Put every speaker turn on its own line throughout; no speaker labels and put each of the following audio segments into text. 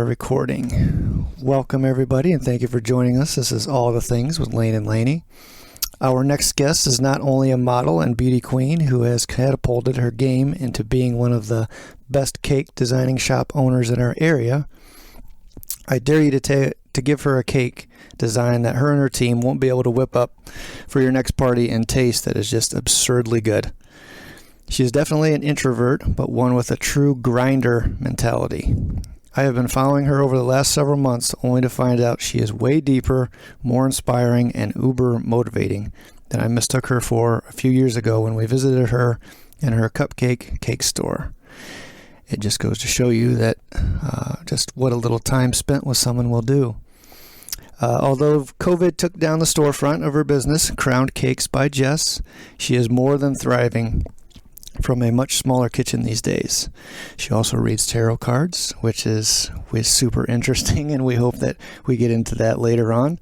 are recording. Welcome everybody and thank you for joining us. This is All the Things with Lane and Laney. Our next guest is not only a model and beauty queen who has catapulted her game into being one of the best cake designing shop owners in our area. I dare you to give her a cake design that her and her team won't be able to whip up for your next party in taste that is just absurdly good. She is definitely an introvert, but one with a true grinder mentality. I have been following her over the last several months only to find out she is way deeper, more inspiring, and uber motivating than I mistook her for a few years ago when we visited her in her cupcake cake store. It just goes to show you that just what a little time spent with someone will do. Although COVID took down the storefront of her business, Crowned Cakes by Jess, she is more than thriving from a much smaller kitchen these days. She also reads tarot cards, which is super interesting, and we hope that we get into that later on.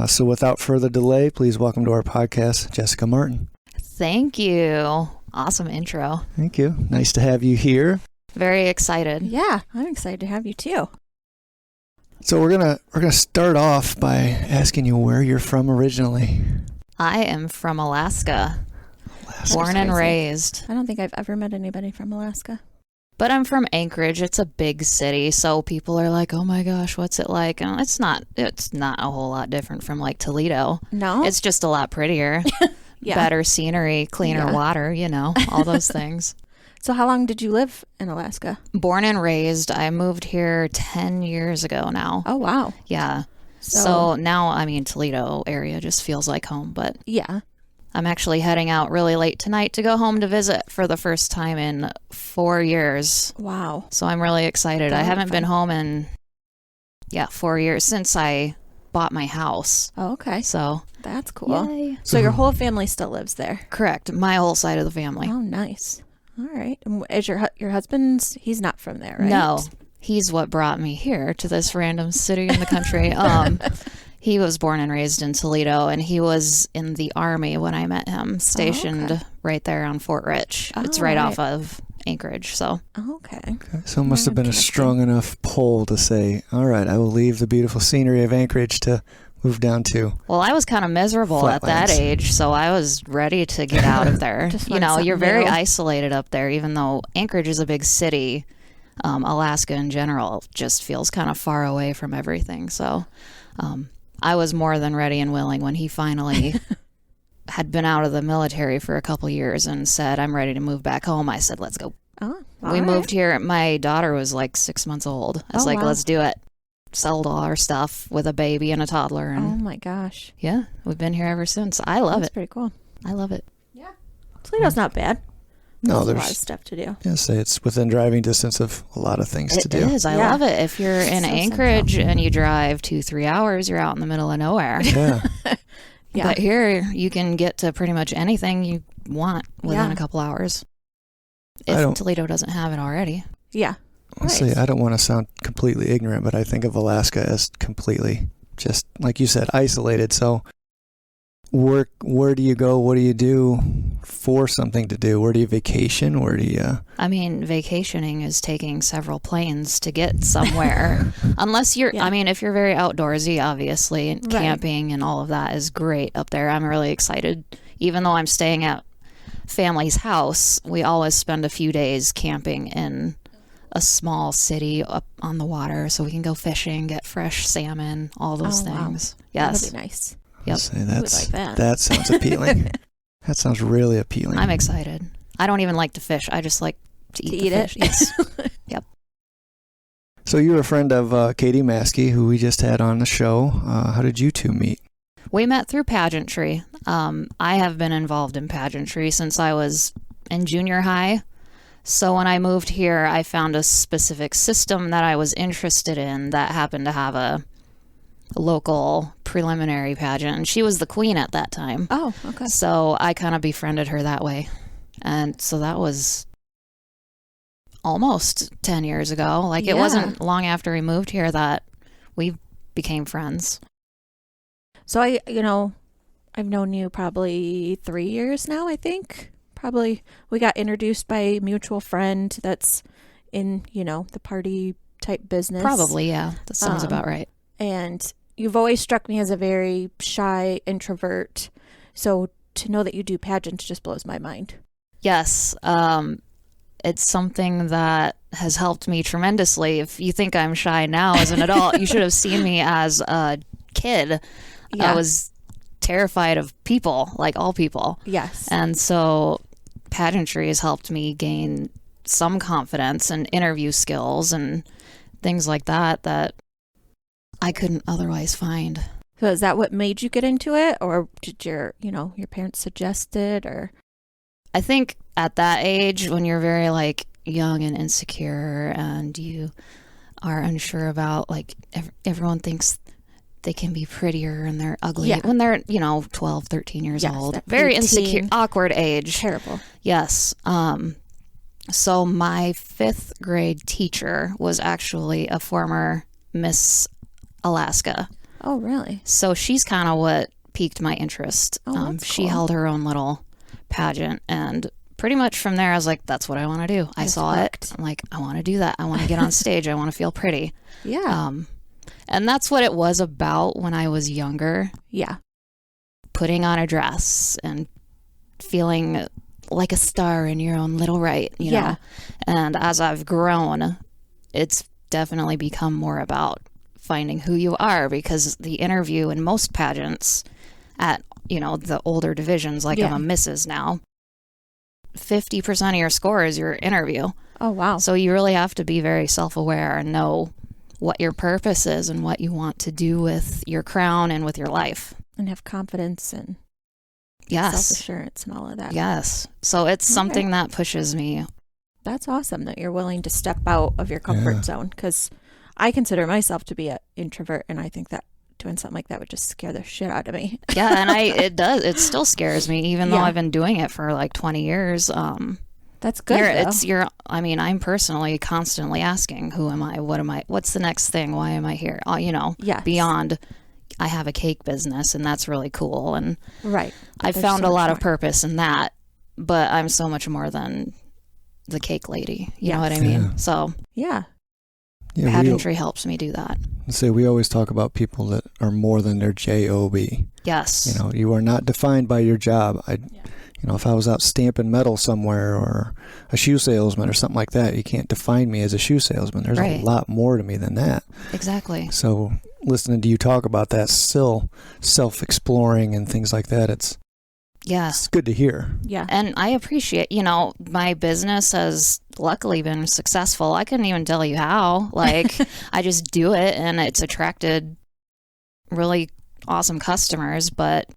So without further delay, please welcome to our podcast, Jessica Martin.
Thank you. Awesome intro.
Thank you. Nice to have you here.
Very excited.
Yeah, I'm excited to have you too.
So we're gonna start off by asking you where you're from originally.
I am from Alaska. Born and raised.
I don't think I've ever met anybody from Alaska.
But I'm from Anchorage. It's a big city, so people are like, "Oh my gosh, what's it like?" And it's not a whole lot different from like Toledo.
No.
It's just a lot prettier.
Yeah.
Better scenery, cleaner water, all those things.
So how long did you live in Alaska?
Born and raised. I moved here 10 years ago now.
Oh, wow.
Yeah. So now, Toledo area just feels like home, but
yeah.
I'm actually heading out really late tonight to go home to visit for the first time in 4 years.
Wow.
So I'm really excited. I haven't been home in, 4 years since I bought my house.
Oh, okay.
So
that's cool.
Yay.
So your whole family still lives there?
Correct. My whole side of the family.
Oh, nice. All right. And is your husband's, he's not from there, right?
No. He's what brought me here to this random city in the country. He was born and raised in Toledo, and he was in the Army when I met him, stationed right there on Fort Rich. It's right off of Anchorage, so.
Okay.
So it must have been a strong enough pull to say, all right, I will leave the beautiful scenery of Anchorage to move down to.
Well, I was kind of miserable at that age, so I was ready to get out of there. You're very isolated up there, even though Anchorage is a big city. Alaska in general just feels kind of far away from everything, so I was more than ready and willing when he finally had been out of the military for a couple years and said, I'm ready to move back home. I said, let's go. We moved here. My daughter was like 6 months old. I was like, let's do it. Sold all our stuff with a baby and a toddler. And
oh my gosh.
Yeah, we've been here ever since. I love it.
That's pretty cool.
I love it.
Yeah. Toledo's not bad.
No,
there's a lot of stuff to do.
Yeah, say it's within driving distance of a lot of things to do.
It is. I love it. If you're in Anchorage and you drive 2-3 hours, you're out in the middle of nowhere.
Yeah.
Yeah.
But here you can get to pretty much anything you want within a couple hours. If Toledo doesn't have it already.
Yeah.
I'll say, I don't want to sound completely ignorant, but I think of Alaska as completely just, like you said, isolated. So where do you go? What do you do for something to do? Where do you vacation? Where do you...
vacationing is taking several planes to get somewhere. Unless you're, if you're very outdoorsy, obviously, and camping and all of that is great up there. I'm really excited. Even though I'm staying at family's house, we always spend a few days camping in a small city up on the water so we can go fishing, get fresh salmon, all those things.
Wow.
Yes.
That'd be nice.
Yep.
That sounds appealing. That sounds really appealing.
I'm excited. I don't even like to fish. I just like to eat the fish. Yes. Yep.
So you're a friend of Katie Maskey, who we just had on the show. How did you two meet?
We met through pageantry. I have been involved in pageantry since I was in junior high. So when I moved here, I found a specific system that I was interested in that happened to have a local preliminary pageant, and she was the queen at that time.
Oh, okay.
So I kind of befriended her that way. And so that was almost 10 years ago. Like, it wasn't long after we moved here that we became friends.
So I've known you probably 3 years now, I think. Probably we got introduced by a mutual friend that's in, the party type business.
Probably, yeah. That sounds about right.
And you've always struck me as a very shy introvert. So to know that you do pageants just blows my mind.
Yes. It's something that has helped me tremendously. If you think I'm shy now as an adult, you should have seen me as a kid.
Yeah.
I was terrified of people, like all people.
Yes.
And so pageantry has helped me gain some confidence and interview skills and things like that that I couldn't otherwise find.
So is that what made you get into it, or did your parents suggest it, or?
I think at that age, when you're very like young and insecure and you are unsure about like everyone thinks they can be prettier and they're ugly when they're 12, 13 years old. Very insecure, awkward age.
Terrible.
Yes. So my 5th grade teacher was actually a former Miss Alaska.
Oh, really?
So she's kind of what piqued my interest. She held her own little pageant, and pretty much from there I was like, that's what I want to do. I saw it. I'm like, I want to do that. I want to get on stage. I want to feel pretty.
Yeah.
And that's what it was about when I was younger.
Yeah.
Putting on a dress and feeling like a star in your own little right, you know. And as I've grown, it's definitely become more about finding who you are, because the interview in most pageants at the older divisions, like I'm a Mrs. now, 50% of your score is your interview.
Oh, wow.
So you really have to be very self-aware and know what your purpose is and what you want to do with your crown and with your life.
And have confidence and self-assurance and all of that.
Yes. So it's something that pushes me.
That's awesome that you're willing to step out of your comfort zone, because I consider myself to be an introvert, and I think that doing something like that would just scare the shit out of me.
Yeah, and it still scares me, even though I've been doing it for like 20 years.
That's good.
I'm personally constantly asking, who am I? What am I? What's the next thing? Why am I here? Beyond, I have a cake business, and that's really cool. And I found a lot of purpose in that, but I'm so much more than the cake lady. You know what I mean? So pageantry helps me do that.
We always talk about people that are more than their job.
Yes.
You are not defined by your job. If I was out stamping metal somewhere, or a shoe salesman or something like that, you can't define me as a shoe salesman. There's a lot more to me than that.
Exactly.
So listening to you talk about that, still self-exploring and things like that, it's good to hear.
Yeah. And I appreciate, my business has luckily been successful. I couldn't even tell you how. Like, I just do it, and it's attracted really awesome customers. But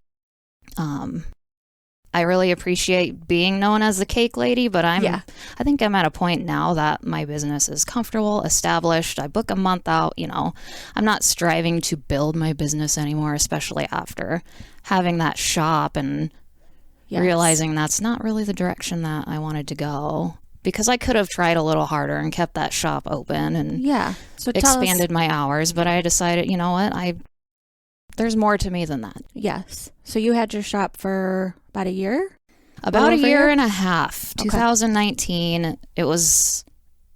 I really appreciate being known as the cake lady. But I think I'm at a point now that my business is comfortable, established. I book a month out. I'm not striving to build my business anymore, especially after having that shop and realizing that's not really the direction that I wanted to go, because I could have tried a little harder and kept that shop open and expanded my hours. But I decided, you know what, there's more to me than that.
Yes. So you had your shop for about a year?
About a year and a half. Okay. 2019. It was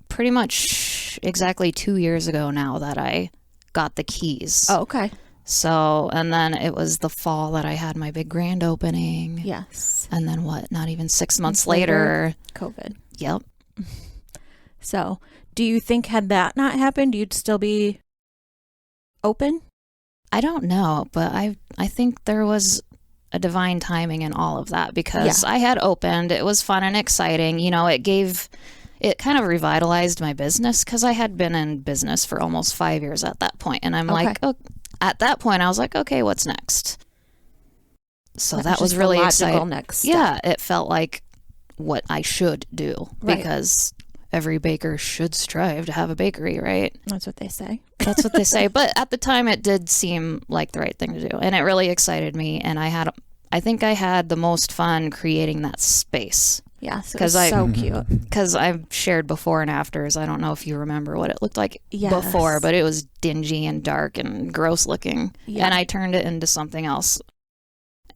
pretty much exactly 2 years ago now that I got the keys.
Oh, okay.
So, and then it was the fall that I had my big grand opening.
Yes.
And then not even 6 months later,
COVID.
Yep.
So, do you think had that not happened, you'd still be open?
I don't know, but I think there was a divine timing in all of that, because I had opened. It was fun and exciting. It kind of revitalized my business, because I had been in business for almost 5 years at that point. And I'm like, at that point, I was like, okay, what's next? So that was really exciting.
Next step.
Yeah, it felt like what I should do, because every baker should strive to have a bakery, right?
That's what they say.
That's what they say. But at the time, it did seem like the right thing to do, and it really excited me. And I think I had the most fun creating that space.
Yes, it was so cute.
Because I've shared before and afters. I don't know if you remember what it looked like before, but it was dingy and dark and gross looking. Yeah. And I turned it into something else.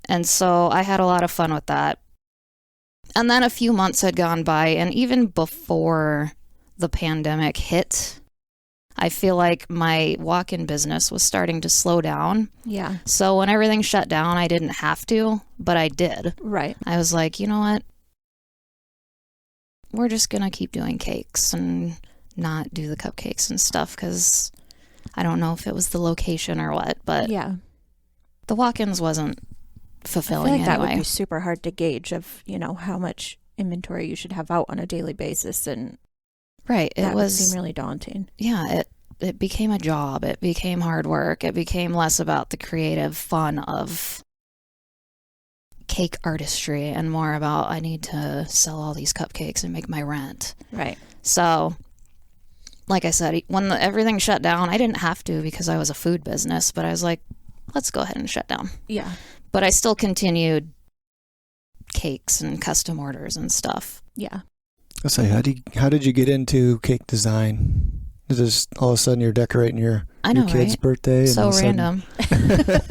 And so I had a lot of fun with that. And then a few months had gone by, and even before the pandemic hit, I feel like my walk-in business was starting to slow down.
Yeah.
So when everything shut down, I didn't have to, but I did.
Right.
I was like, you know what? We're just going to keep doing cakes and not do the cupcakes and stuff because I don't know if it was the location or what, but
yeah,
the walk-ins wasn't fulfilling
I feel like
anyway.
That would be super hard to gauge of, how much inventory you should have out on a daily basis. And
right.
That would seem really daunting.
Yeah, it became a job. It became hard work. It became less about the creative fun of cake artistry and more about I need to sell all these cupcakes and make my rent.
Right.
So, like I said, when everything shut down, I didn't have to because I was a food business, but I was like, let's go ahead and shut down.
Yeah.
But I still continued cakes and custom orders and stuff.
Yeah.
I'll say, how did you get into cake design? Is this all of a sudden you're decorating your kid's birthday? And
so random.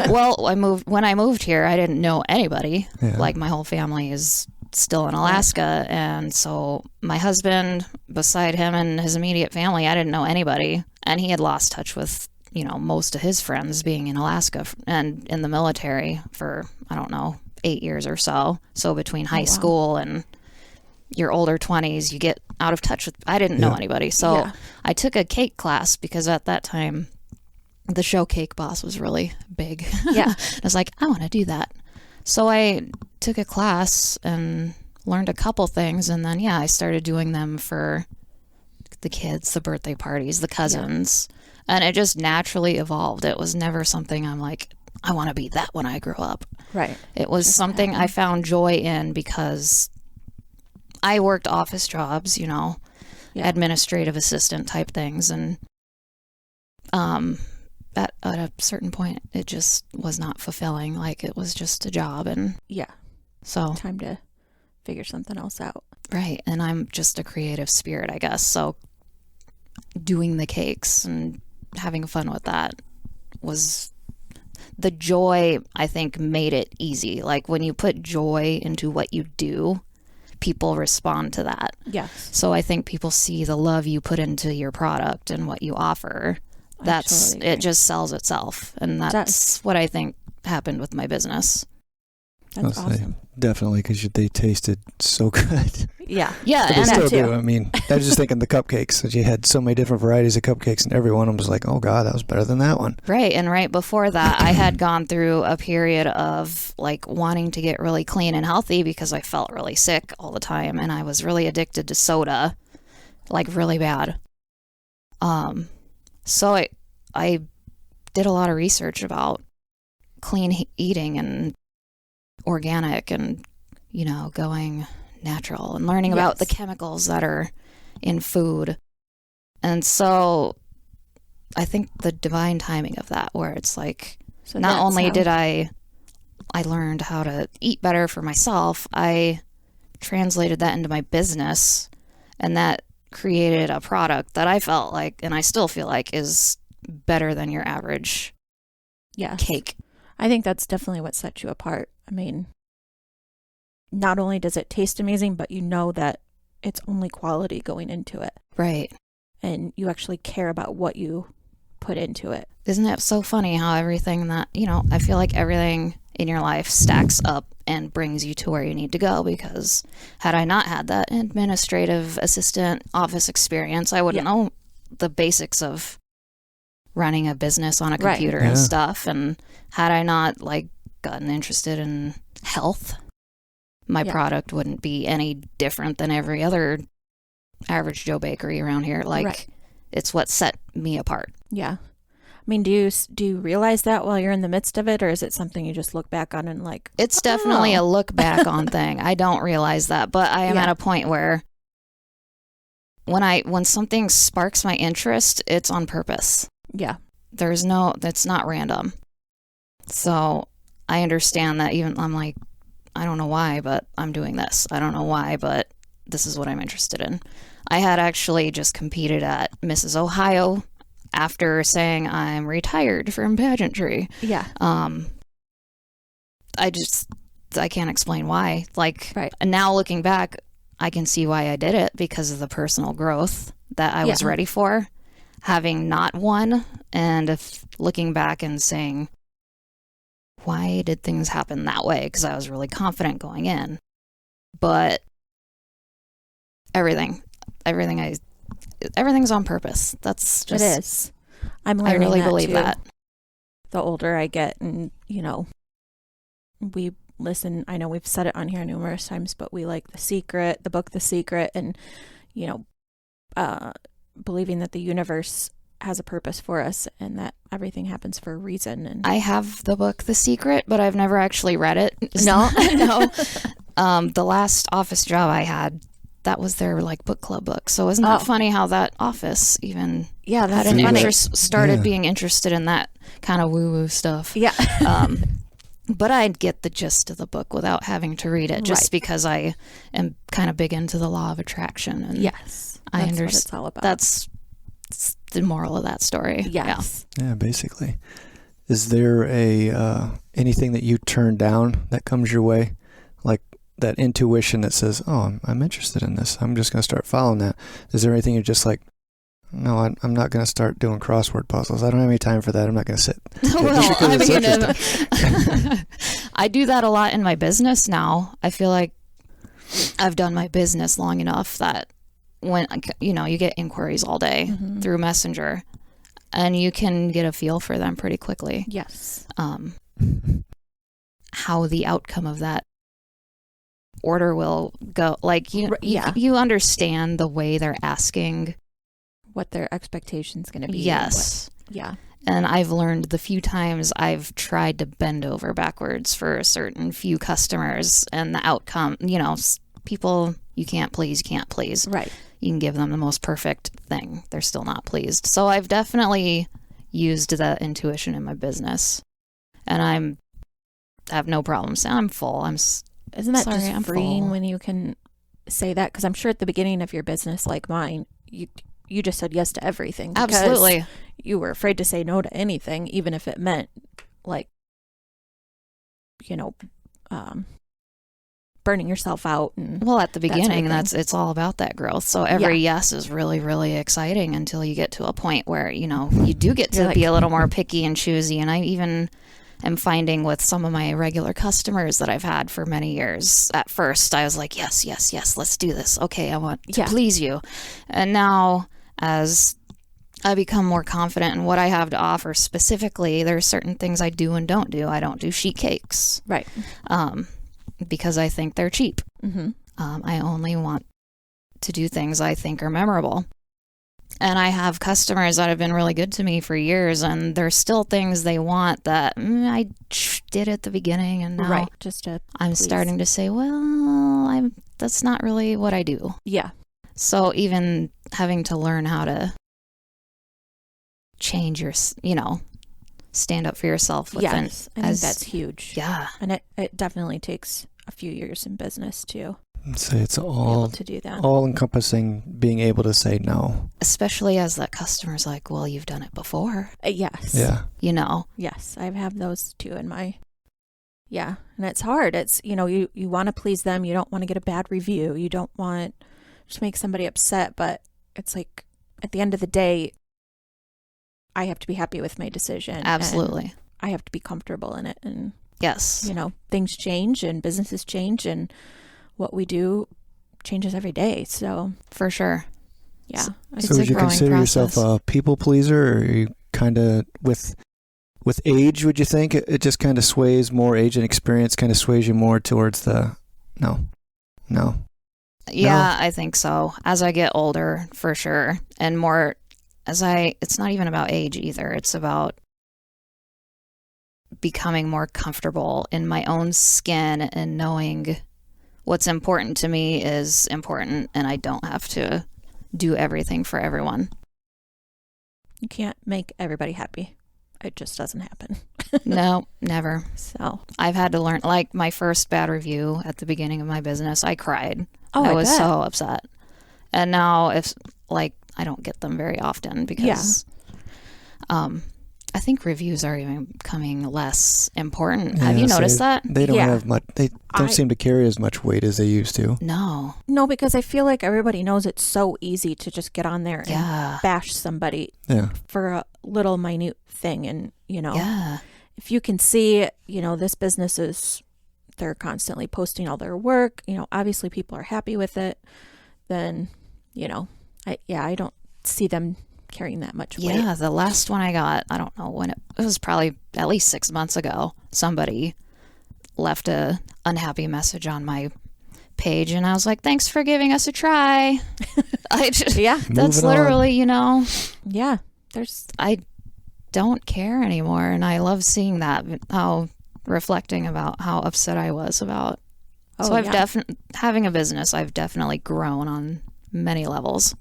Well, when I moved here, I didn't know anybody.
Yeah.
Like my whole family is still in Alaska, and so my husband, beside him and his immediate family, I didn't know anybody, and he had lost touch with most of his friends being in Alaska and in the military for I don't know 8 years or so. So between high school and your older 20s, you get out of touch with. I didn't know anybody, so I took a cake class because at that time the show Cake Boss was really big.
Yeah.
I was like, I want to do that. So I took a class and learned a couple things, and then I started doing them for the kids, the birthday parties, the cousins, and it just naturally evolved. It was never something I'm like, I want to be that when I grow up.
Right.
It was just something I found joy in because I worked office jobs, administrative assistant type things, and at a certain point, it just was not fulfilling. Like it was just a job, and so
time to figure something else out.
Right, and I'm just a creative spirit, I guess. So doing the cakes and having fun with that was the joy. I think made it easy. Like when you put joy into what you do, people respond to that.
Yes.
So I think people see the love you put into your product and what you offer. It just sells itself, and that's what I think happened with my business.
That's awesome.
Definitely, because they tasted so good.
Yeah.
But they
and
still
that too.
do. I mean, I was just thinking the cupcakes, that you had so many different varieties of cupcakes, and every one of them was like, oh God, that was better than that one.
Right, and right before that, I had gone through a period of like wanting to get really clean and healthy because I felt really sick all the time, and I was really addicted to soda, like really bad. So I did a lot of research about clean eating and organic and, going natural and learning about the chemicals that are in food. And so I think the divine timing of that, where it's like, not only did I learned how to eat better for myself, I translated that into my business, and that created a product that I felt like, and I still feel like, is better than your average cake.
I think that's definitely what sets you apart. I mean, not only does it taste amazing, but you know that it's only quality going into it.
Right.
And you actually care about what you put into it.
Isn't it so funny how everything that, I feel like everything in your life stacks up and brings you to where you need to go, because had I not had that administrative assistant office experience, I wouldn't know the basics of running a business on a computer and stuff. And had I not gotten interested in health, my product wouldn't be any different than every other average Joe bakery around here. It's what set me apart.
Yeah. I mean, do you realize that while you're in the midst of it, or is it something you just look back on and
It's definitely a look back on thing. I don't realize that, but I am at a point where when something sparks my interest, it's on purpose.
Yeah.
That's not random. So I understand that. Even I'm like, I don't know why, but I'm doing this. I don't know why, but this is what I'm interested in. I had actually just competed at Mrs. Ohio after saying I'm retired from pageantry.
Yeah.
I can't explain why. Now looking back, I can see why I did it, because of the personal growth that I was ready for. having not won, and if looking back and saying, why did things happen that way? Because I was really confident going in. But everything's on purpose. That's just...
It is. I'm learning
I really
that
believe
too.
that.
The older I get, and, we listen, I know we've said it on here numerous times, but we like the book The Secret, and, believing that the universe has a purpose for us and that everything happens for a reason. And
I have the book The Secret, but I've never actually read it.
No?
No. The last office job I had, that was their book club book. So isn't that funny how that office even
that's
had an
funny.
interest, started being interested in that kind of woo-woo stuff.
Yeah.
But I'd get the gist of the book without having to read it, just because I am kind of big into the law of attraction. And
Yes.
I
That's
understand.
what it's all about.
That's the moral of that story.
Yes.
Yeah, basically. Is there anything that you turn down that comes your way? Like that intuition that says, oh, I'm interested in this. I'm just going to start following that. Is there anything you're just like, no, I'm not going to start doing crossword puzzles. I don't have any time for that. I'm not going to sit.
Well, I do that a lot in my business now. I feel like I've done my business long enough that when, you get inquiries all day through Messenger, and you can get a feel for them pretty quickly.
Yes.
How the outcome of that order will go. You understand the way they're asking.
What their expectation's going to be.
Yes.
Yeah.
And I've learned the few times I've tried to bend over backwards for a certain few customers, and the outcome, people you can't please.
Right.
You can give them the most perfect thing. They're still not pleased. So I've definitely used that intuition in my business. And I have no problem saying I'm full. Isn't
that just freeing when you can say that? Because I'm sure at the beginning of your business, like mine, you just said yes to everything.
Absolutely.
You were afraid to say no to anything, even if it meant burning yourself out. And
well, at the beginning, it's all about that growth. So every yes is really, really exciting until you get to a point where, you do get to be a little more picky and choosy. And I even am finding with some of my regular customers that I've had for many years, at first I was like, yes, let's do this. Okay, I want to please you. And now as I become more confident in what I have to offer specifically, there are certain things I do and don't do. I don't do sheet cakes.
Right.
Because I think they're cheap.
Mm-hmm.
I only want to do things I think are memorable. And I have customers that have been really good to me for years, and there's still things they want that I did at the beginning, and now I'm starting to say, well, that's not really what I do.
Yeah.
So even having to learn how to change your, stand up for yourself.
Yes, I think that's huge.
Yeah.
And it definitely takes a few years in business too.
So it's all
to do that.
All encompassing being able to say no.
Especially as that customer's like, well, you've done it before.
Yes.
Yeah.
Yes, I have those too in my. Yeah, and it's hard. It's you want to please them. You don't want to get a bad review. You don't want to make somebody upset. But it's like at the end of the day, I have to be happy with my decision.
Absolutely.
I have to be comfortable in it. And
yes,
things change and businesses change and what we do changes every day. So
for sure.
Yeah.
So would you consider yourself a people pleaser, or are you kind of with age, would you think it just kind of sways more, age and experience kind of sways you more towards the no?
Yeah, I think so. As I get older, for sure. And more it's not even about age either. It's about becoming more comfortable in my own skin and knowing what's important to me is important, and I don't have to do everything for everyone.
You can't make everybody happy. It just doesn't happen.
No, never.
So
I've had to learn, like my first bad review at the beginning of my business, I cried.
Oh,
I was so upset. And now I don't get them very often because I think reviews are even becoming less important. Have you noticed that?
They don't have much. They don't seem to carry as much weight as they used to.
No,
because I feel like everybody knows it's so easy to just get on there and bash somebody for a little minute thing, and if you can see, this business is, they're constantly posting all their work. Obviously people are happy with it. Then, I don't see them carrying that much weight.
Yeah, the last one I got, I don't know when it was probably at least 6 months ago. Somebody left a unhappy message on my page, and I was like, "Thanks for giving us a try." That's literally,
Yeah,
I don't care anymore, and I love seeing that, how reflecting about how upset I was about. So I've definitely, having a business, I've definitely grown on many levels.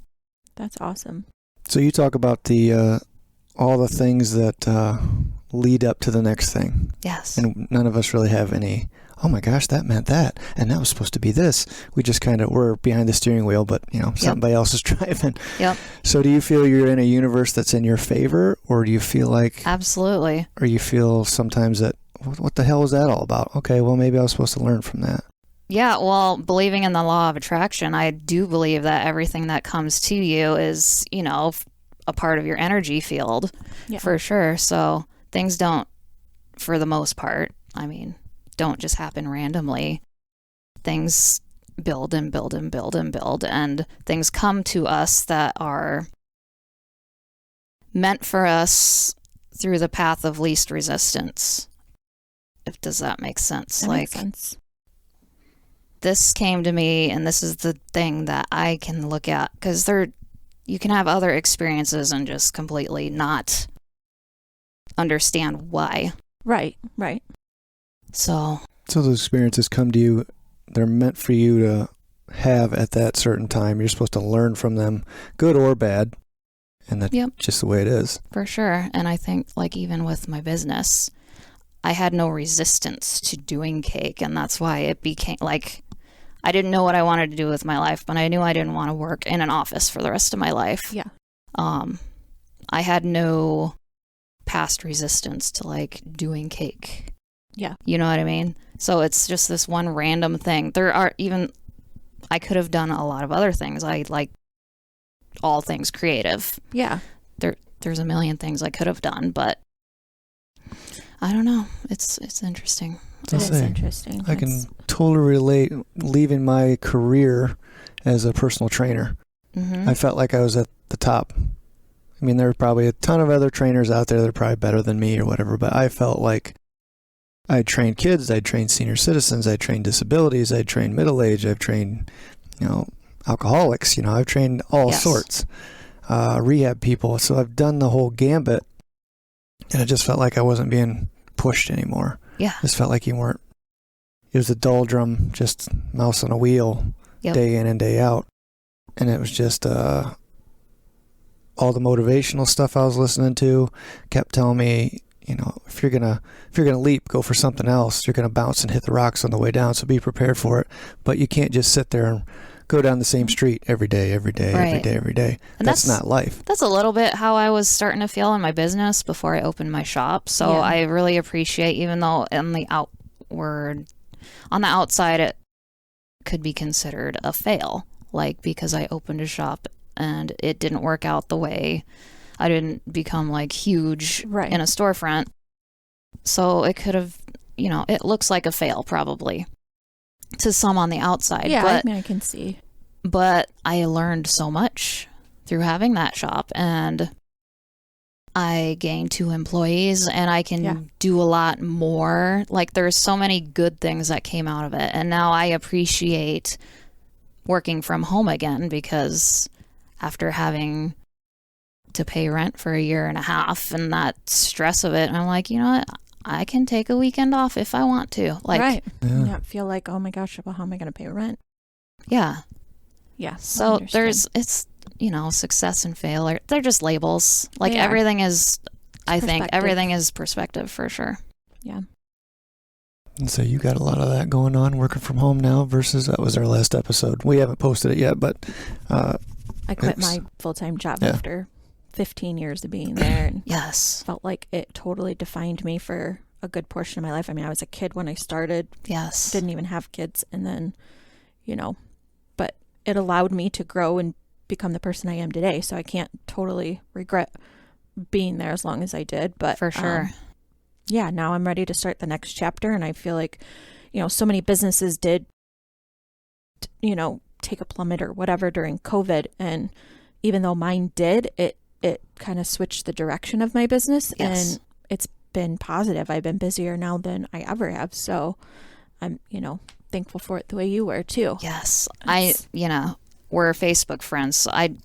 That's awesome.
So you talk about all the things that lead up to the next thing.
Yes.
And none of us really have any, oh my gosh, that meant that, and that was supposed to be this. We just we're behind the steering wheel, but somebody else is driving.
Yep.
So do you feel you're in a universe that's in your favor, or do you feel like...
Absolutely.
Or you feel sometimes that, what the hell was that all about? Okay, well, maybe I was supposed to learn from that.
Yeah, well, believing in the law of attraction, I do believe that everything that comes to you is, a part of your energy field, for sure. So things don't, for the most part, don't just happen randomly. Things build and build and build and build, and things come to us that are meant for us through the path of least resistance. Does that make sense?
That makes sense.
This came to me, and this is the thing that I can look at, because you can have other experiences and just completely not understand why.
Right.
So
those experiences come to you, they're meant for you to have at that certain time. You're supposed to learn from them, good or bad, and that's just the way it is.
For sure. And I think, even with my business, I had no resistance to doing cake, and that's why it became I didn't know what I wanted to do with my life, but I knew I didn't want to work in an office for the rest of my life.
Yeah.
I had no past resistance to doing cake.
Yeah.
You know what I mean? So it's just this one random thing. I could have done a lot of other things. I like all things creative.
Yeah.
There's a million things I could have done, but I don't know. It's interesting.
It is interesting.
I can totally relate leaving my career as a personal trainer.
Mm-hmm.
I felt like I was at the top. There were probably a ton of other trainers out there that are probably better than me or whatever, but I felt like I trained kids, I trained senior citizens, I trained disabilities, I trained middle-aged, I've trained, alcoholics, I've trained all sorts, rehab people. So I've done the whole gambit, and it just felt like I wasn't being pushed anymore.
Yeah.
It just felt like it was a doldrum, just mouse on a wheel, day in and day out. And it was just all the motivational stuff I was listening to kept telling me, if you're gonna leap, go for something else. You're gonna bounce and hit the rocks on the way down, so be prepared for it. But you can't just sit there and go down the same street every day. And that's not life.
That's a little bit how I was starting to feel in my business before I opened my shop. So I really appreciate, even though on the outside it could be considered a fail, because I opened a shop and it didn't work out the way. I didn't become huge in a storefront. So it could have, it looks like a fail probably to some on the outside.
Yeah,
but,
I can see.
But I learned so much through having that shop, and I gained 2 employees, and I can do a lot more. There's so many good things that came out of it. And now I appreciate working from home again, because after having to pay rent for 1.5 years and that stress of it, I'm like, you know what? I can take a weekend off if I want to.
Right. Not feel like, oh my gosh, well, how am I going to pay rent?
Yeah.
Yeah.
So it's, success and failure. They're just labels. Everything is, I think everything is perspective for sure.
Yeah.
And so you got a lot of that going on working from home now versus that was our last episode. We haven't posted it yet, but
I quit my full-time job after 15 years of being there, and
yes,
felt like it totally defined me for a good portion of my life. I mean, I was a kid when I started.
Yes.
Didn't even have kids. And then, but it allowed me to grow and become the person I am today. So I can't totally regret being there as long as I did. But
for sure.
Now I'm ready to start the next chapter. And I feel like, so many businesses did, take a plummet or whatever during COVID. And even though mine did, it kind of switched the direction of my business.
Yes.
And it's been positive. I've been busier now than I ever have. So I'm, thankful for it the way you were too.
Yes. We're Facebook friends. So I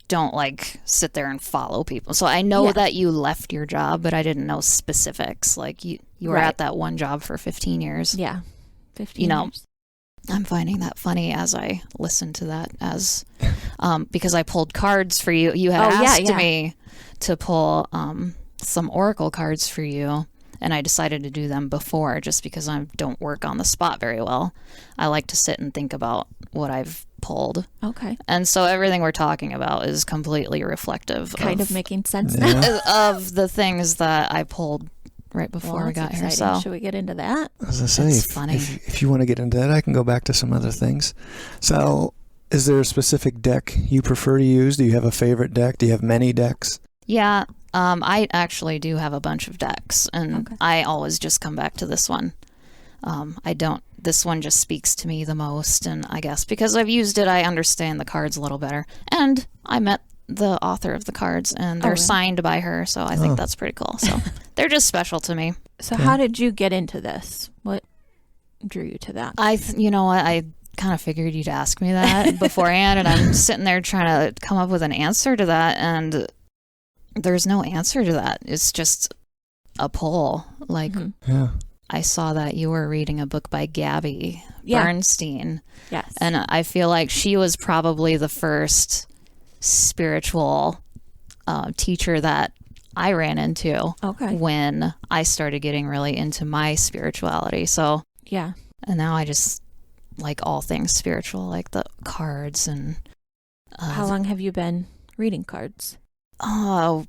don't sit there and follow people. So I know that you left your job, but I didn't know specifics. Like you were at that one job for 15 years.
Yeah. 15 years.
I'm finding that funny as I listen to that because I pulled cards for you. You had asked me to pull some oracle cards for you, and I decided to do them before just because I don't work on the spot very well. I like to sit and think about what I've pulled.
Okay.
And so everything we're talking about is completely reflective
of making sense now.
Of the things that I pulled right before we got here. So
should we get into that?
As I say,
it's funny.
If you want to get into that, I can go back to some other things. So is there a specific deck you prefer to use? Do you have a favorite deck? Do you have many decks?
Yeah, I actually do have a bunch of decks, and I always just come back to this one. This one just speaks to me the most, and I guess because I've used it, I understand the cards a little better. And I met the author of the cards, and they're signed by her, so I think that's pretty cool. So they're just special to me.
So how did you get into this? What drew you to that?
You know what, I kind of figured you'd ask me that beforehand, and I'm sitting there trying to come up with an answer to that, and there's no answer to that. It's just a pull. I saw that you were reading a book by Gabby Bernstein.
Yes.
And I feel like she was probably the first spiritual teacher that I ran into when I started getting really into my spirituality. So
yeah.
And now I just like all things spiritual, like the cards and
how long have you been reading cards?
Oh,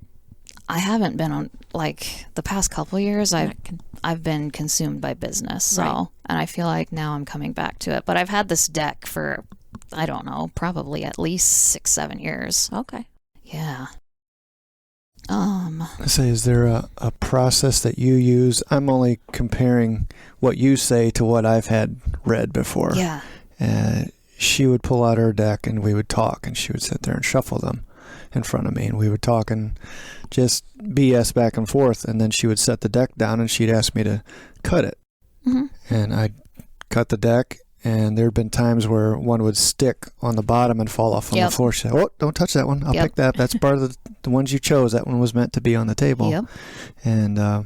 I haven't been on the past couple of years. I've been consumed by business, so and I feel like now I'm coming back to it. But I've had this deck for I don't know, probably at least 6-7 years.
Okay.
Yeah.
I say, is there a process that you use? I'm only comparing what you say to what I've had read before.
Yeah.
She would pull out her deck and we would talk, and she would sit there and shuffle them in front of me, and we would talk and just BS back and forth, and then she would set the deck down and she'd ask me to cut it.
Mm-hmm.
And I'd cut the deck, and there had been times where one would stick on the bottom and fall off on the floor. She said, "Oh, don't touch that one. I'll pick that. That's part of the ones you chose. That one was meant to be on the table."
Yep.
And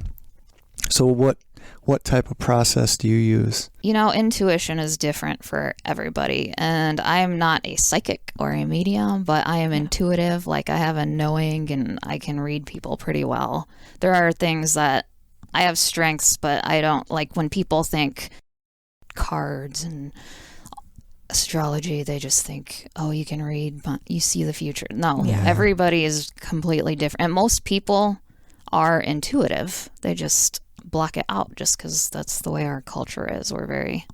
so what type of process do you use?
Intuition is different for everybody, and I'm not a psychic or a medium, but I am intuitive. I have a knowing, and I can read people pretty well. There are things that I have strengths, but I don't like when people think cards and astrology, they just think, oh, you can read, you see the future. No, everybody is completely different, and most people are intuitive. They just block it out just because that's the way our culture is. We're very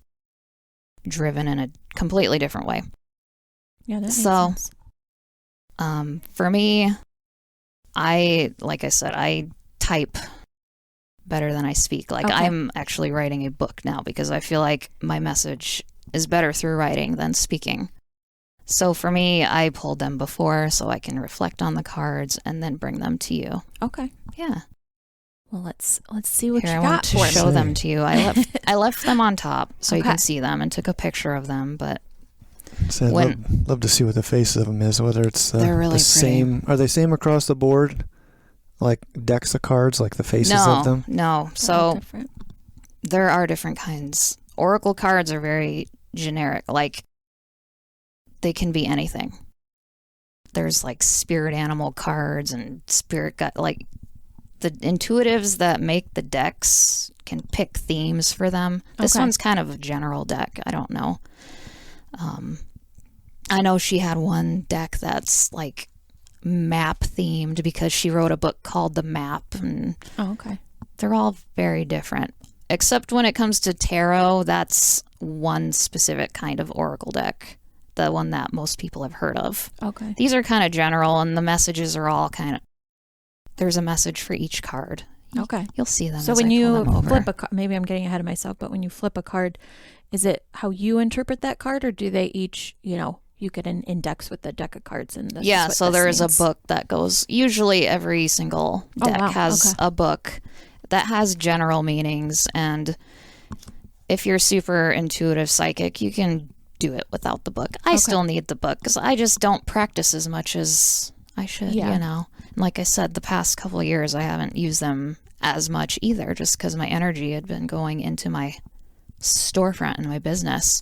driven in a completely different way.
Yeah, that makes sense.
For me, like I said, I type better than I speak. I'm actually writing a book now because I feel like my message is better through writing than speaking. So for me, I pulled them before so I can reflect on the cards and then bring them to you.
Okay.
Yeah.
Well, let's see what
Here,
you
I
got
want to
for
show
me.
them to you. I left them on top so you can see them and took a picture of them. But
So I'd love to see what the face of them is. Whether it's
they're really
the same. Are they same across the board? Like decks of cards, like the faces of them?
No. So there are different kinds. Oracle cards are very generic. They can be anything. There's spirit animal cards and spirit gut. The intuitives that make the decks can pick themes for them. This one's kind of a general deck. I don't know. I know she had one deck that's map themed because she wrote a book called The Map. And they're all very different. Except when it comes to tarot, that's one specific kind of oracle deck. The one that most people have heard of.
Okay.
These are kind of general, and the messages are all kind of... There's a message for each card.
Okay.
You'll see them.
So when you flip a card, maybe I'm getting ahead of myself, but when you flip a card, is it how you interpret that card, or do they each, you get an index with the deck of cards and this
yeah,
is what
so
this
there is a
means?
book that goes... Usually every single deck has a book that has general meanings, and if you're super intuitive psychic, you can do it without the book. I still need the book because I just don't practice as much as I should, And like I said, the past couple of years I haven't used them as much either, just because my energy had been going into my storefront and my business.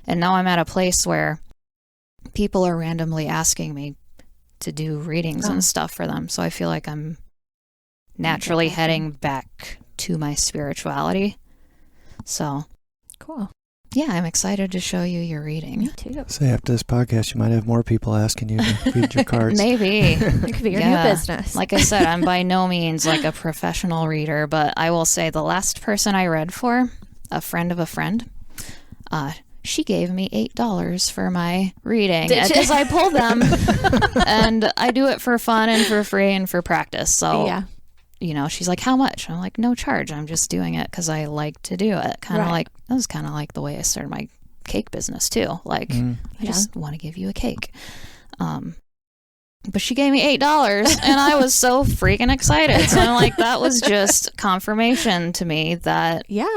And now I'm at a place where people are randomly asking me to do readings and stuff for them. So I feel like I'm naturally heading back to my spirituality. So
cool.
Yeah, I'm excited to show you your reading.
Me too.
So after this podcast, you might have more people asking you to read your cards.
Maybe.
It could be your new business.
Like I said, I'm by no means like a professional reader, but I will say the last person I read for, a friend of a friend, she gave me $8 for my reading because I pulled them, and I do it for fun and for free and for practice. So, she's like, "How much?" I'm like, "No charge. I'm just doing it because I like to do it." That was kind of like the way I started my cake business too. Like, I just want to give you a cake. But she gave me $8, and I was so freaking excited. So I'm like, that was just confirmation to me that
you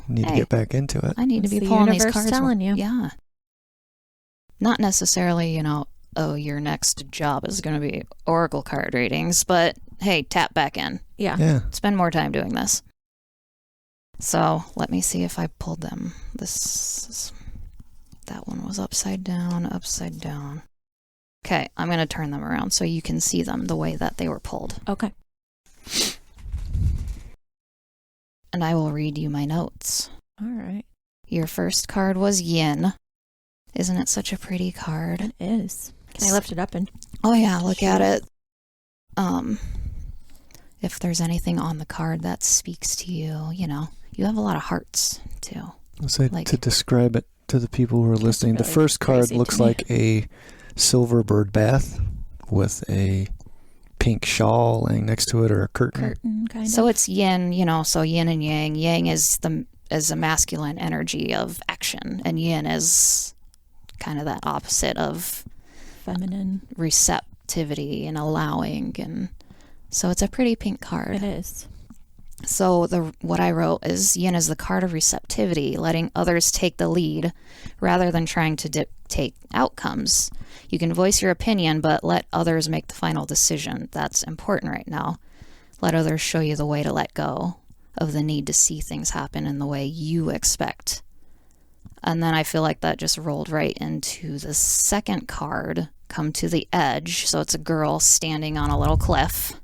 need to get back into it.
I need to be pulling these cards.
Telling you.
Yeah. Not necessarily, your next job is going to be oracle card readings, but hey, tap back in.
Yeah.
Spend more time doing this. So let me see if I pulled them. That one was upside down. Okay, I'm going to turn them around so you can see them the way that they were pulled.
Okay.
And I will read you my notes.
All right.
Your first card was Yin. Isn't it such a pretty card?
It is. Can I lift it up and...
Oh yeah, look at it. If there's anything on the card that speaks to you, you have a lot of hearts too.
To describe it to the people who are listening, the first card looks like a silver bird bath with a pink shawl laying next to it, or a curtain
kind of.
So it's yin, so yin and yang. Yang is a masculine energy of action, and yin is kind of that opposite of
feminine
receptivity and allowing, and so it's a pretty pink card.
It is.
So what I wrote is yin is the card of receptivity, letting others take the lead rather than trying to dictate outcomes. You can voice your opinion, but let others make the final decision. That's important right now. Let others show you the way to let go of the need to see things happen in the way you expect. And then I feel like that just rolled right into the second card, come to the edge. So it's a girl standing on a little cliff.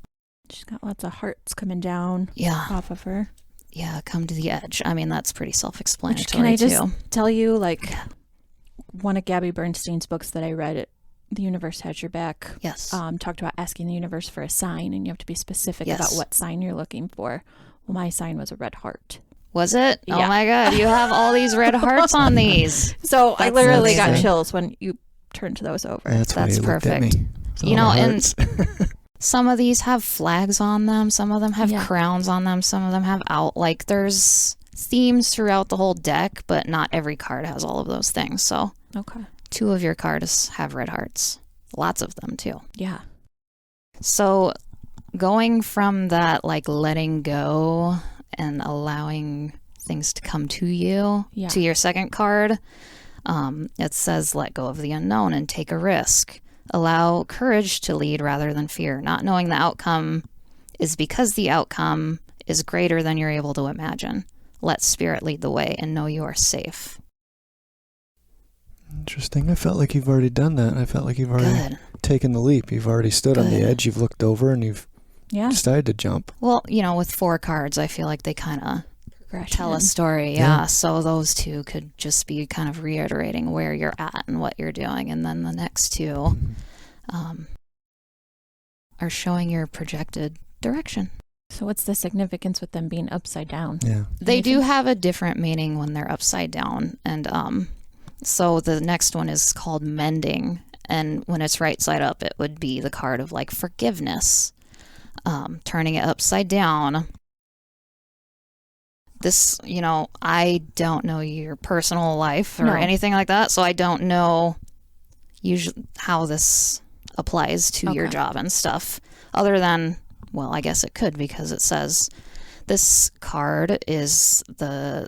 She's got lots of hearts coming down off of her.
Yeah, come to the edge. I mean, that's pretty self-explanatory,
Can I just tell you, one of Gabby Bernstein's books that I read, The Universe Has Your Back, talked about asking the universe for a sign, and you have to be specific about what sign you're looking for. Well, my sign was a red heart.
Was it?
Yeah.
Oh my God, you have all these red hearts on these.
So I literally got chills when you turned those over.
That's perfect.
And some of these have flags on them. Some of them have crowns on them. Some of them have there's themes throughout the whole deck, but not every card has all of those things. So 2 of your cards have red hearts. Lots of them too.
Yeah.
So going from that, letting go and allowing things to come to you, to your second card, it says let go of the unknown and take a risk. Allow courage to lead rather than fear. Not knowing the outcome is because the outcome is greater than you're able to imagine. Let spirit lead the way and know you are safe.
Interesting. I felt like you've already done that. I felt like you've already taken the leap. You've already stood on the edge. You've looked over and you've decided to jump.
Well, with 4 cards, I feel like they kind of tell a story. So those 2 could just be kind of reiterating where you're at and what you're doing. And then the next 2 are showing your projected direction.
So what's the significance with them being upside down?
Yeah.
They do have a different meaning when they're upside down. And so the next one is called Mending. And when it's right side up, it would be the card of like forgiveness. Turning it upside down. This, I don't know your personal life or anything like that. So I don't know usually how this applies to your job and stuff. Other than, well, I guess it could, because it says this card is the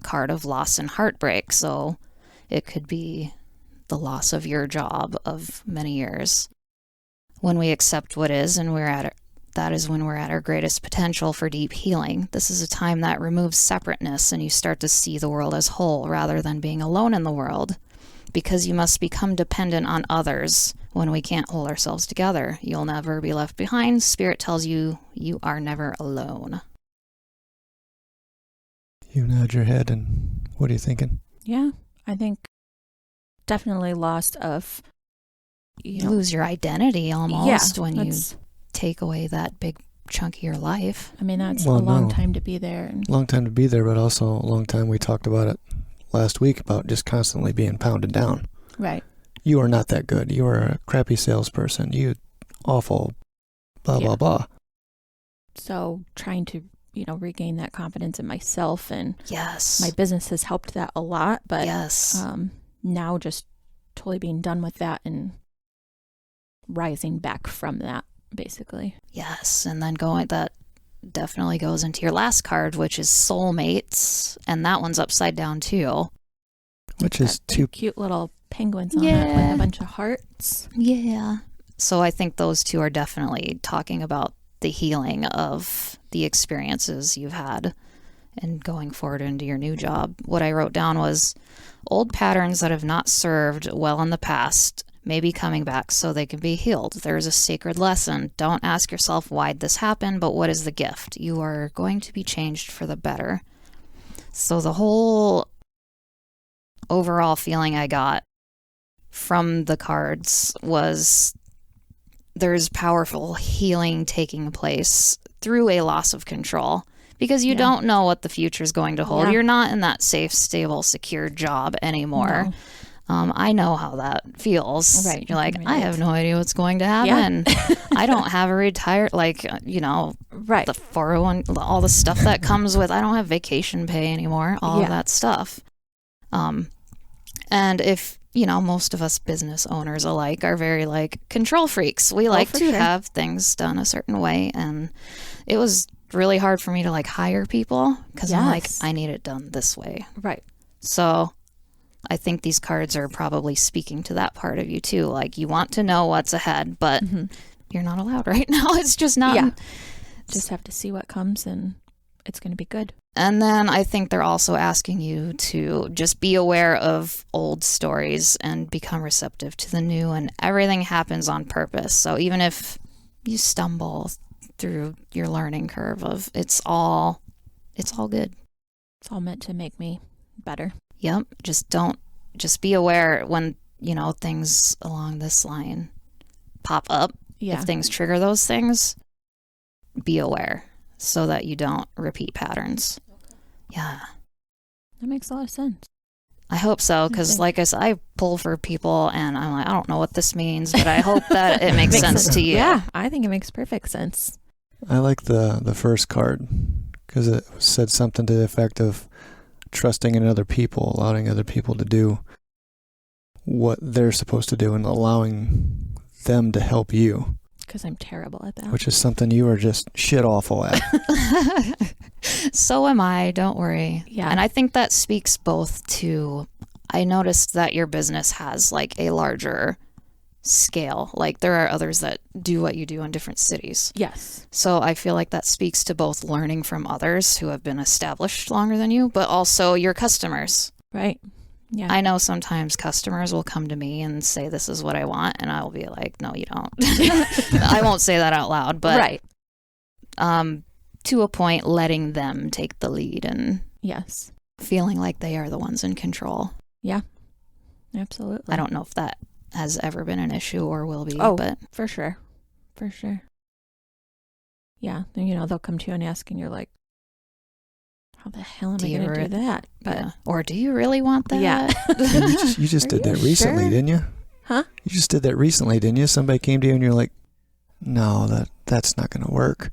card of loss and heartbreak. So it could be the loss of your job of many years. When we accept what is and that is when we're at our greatest potential for deep healing. This is a time that removes separateness and you start to see the world as whole rather than being alone in the world. Because you must become dependent on others when we can't hold ourselves together. You'll never be left behind. Spirit tells you you are never alone.
You nod your head, and what are you thinking?
Yeah, I think definitely loss of...
You lose your identity almost when you take away that big chunk of your life.
I mean, that's a long time to be there.
Long time to be there, but also a long time, we talked about it last week, about just constantly being pounded down.
Right.
You are not that good. You are a crappy salesperson. You awful, blah, blah, blah.
So trying to, regain that confidence in myself, and
yes,
my business has helped that a lot, but
yes,
now just totally being done with that and rising back from that, basically.
Yes, and then that definitely goes into your last card, which is soulmates, and that one's upside down too.
Which is two
cute little penguins on it with a bunch of hearts.
Yeah. So I think those two are definitely talking about the healing of the experiences you've had and going forward into your new job. What I wrote down was old patterns that have not served well in the past may be coming back so they can be healed. There's a sacred lesson. Don't ask yourself why'd this happen, but what is the gift? You are going to be changed for the better. So the whole overall feeling I got from the cards was there's powerful healing taking place through a loss of control, because you don't know what the future is going to hold. You're not in that safe, stable, secure job anymore. No. I know how that feels. Right. You're like, I have no idea what's going to happen. Yeah. I don't have a retired, right. The 401, all the stuff that comes with, I don't have vacation pay anymore, all of that stuff. And if, most of us business owners alike are very control freaks. We like to have things done a certain way. And it was really hard for me to hire people because I'm like, I need it done this way. Right. So I think these cards are probably speaking to that part of you too. You want to know what's ahead, but you're not allowed right now. It's just not. Yeah.
Just have to see what comes, and it's going to be good.
And then I think they're also asking you to just be aware of old stories and become receptive to the new, and everything happens on purpose. So even if you stumble through your learning curve it's all good.
It's all meant to make me better.
Yep. Just be aware when, things along this line pop up. Yeah. If things trigger those things, be aware so that you don't repeat patterns. Yeah.
That makes a lot of sense.
I hope so, because like I said, I pull for people and I'm like, I don't know what this means, but I hope that it makes sense to you.
Yeah, I think it makes perfect sense.
I like the first card because it said something to the effect of trusting in other people, allowing other people to do what they're supposed to do and allowing them to help you.
Because I'm terrible at that.
Which is something you are just shit awful at.
So am I, don't worry. Yeah. And I think that speaks both to, I noticed that your business has a larger scale. There are others that do what you do in different cities.
Yes.
So I feel like that speaks to both learning from others who have been established longer than you, but also your customers.
Right. Yeah.
I know sometimes customers will come to me and say, this is what I want. And I'll be like, no, you don't. I won't say that out loud, but
right.
To a point, letting them take the lead and
yes,
feeling like they are the ones in control.
Yeah, absolutely.
I don't know if that has ever been an issue or will be.
Oh,
but
for sure. for sure. Yeah, and they'll come to you and ask, and you're like, how the hell am I going to do that? But
or do you really want that?
Yeah.
You just did that recently,
sure?
didn't you?
Huh?
You just did that recently, didn't you? Somebody came to you and you're like, no, that's not going to work.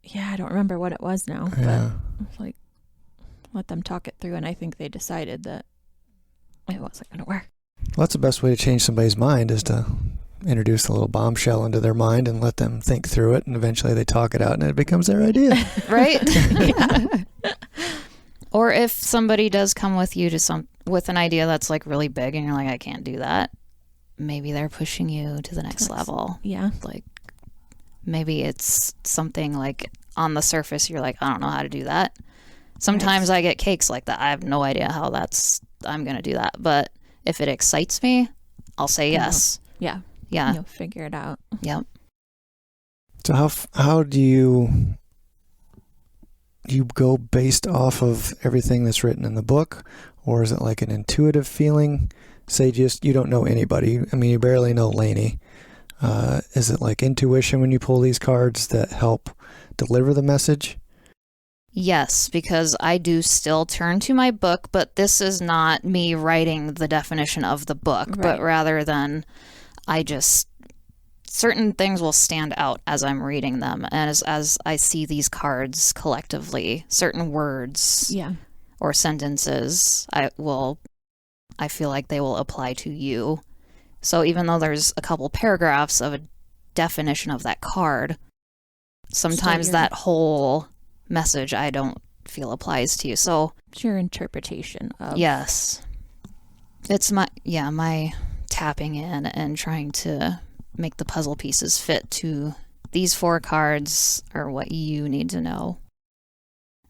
Yeah, I don't remember what it was now, but I was like, let them talk it through, and I think they decided that it wasn't going to work.
Well, that's the best way to change somebody's mind, is to introduce a little bombshell into their mind and let them think through it, and eventually they talk it out and it becomes their idea.
Right? Or if somebody does come with you with an idea that's like really big and you're like, I can't do that, maybe they're pushing you to the next level.
Yeah.
Like maybe it's something like on the surface you're like, I don't know how to do that. Sometimes I get cakes like that. I have no idea how I'm going to do that. But if it excites me, I'll say yes.
Yeah.
Yeah.
You'll figure it out.
Yep.
So how do you go based off of everything that's written in the book, or is it like an intuitive feeling? Say just you don't know anybody. I mean, you barely know Lainey. Is it like intuition when you pull these cards that help deliver the message?
Yes, because I do still turn to my book, but this is not me writing the definition of the book, but rather than certain things will stand out as I'm reading them. And as I see these cards collectively, certain words or sentences, I feel like they will apply to you. So even though there's a couple paragraphs of a definition of that card, sometimes that whole message I don't feel applies to you. So
it's your interpretation of.
Yes. It's my tapping in and trying to make the puzzle pieces fit to these 4 cards are what you need to know.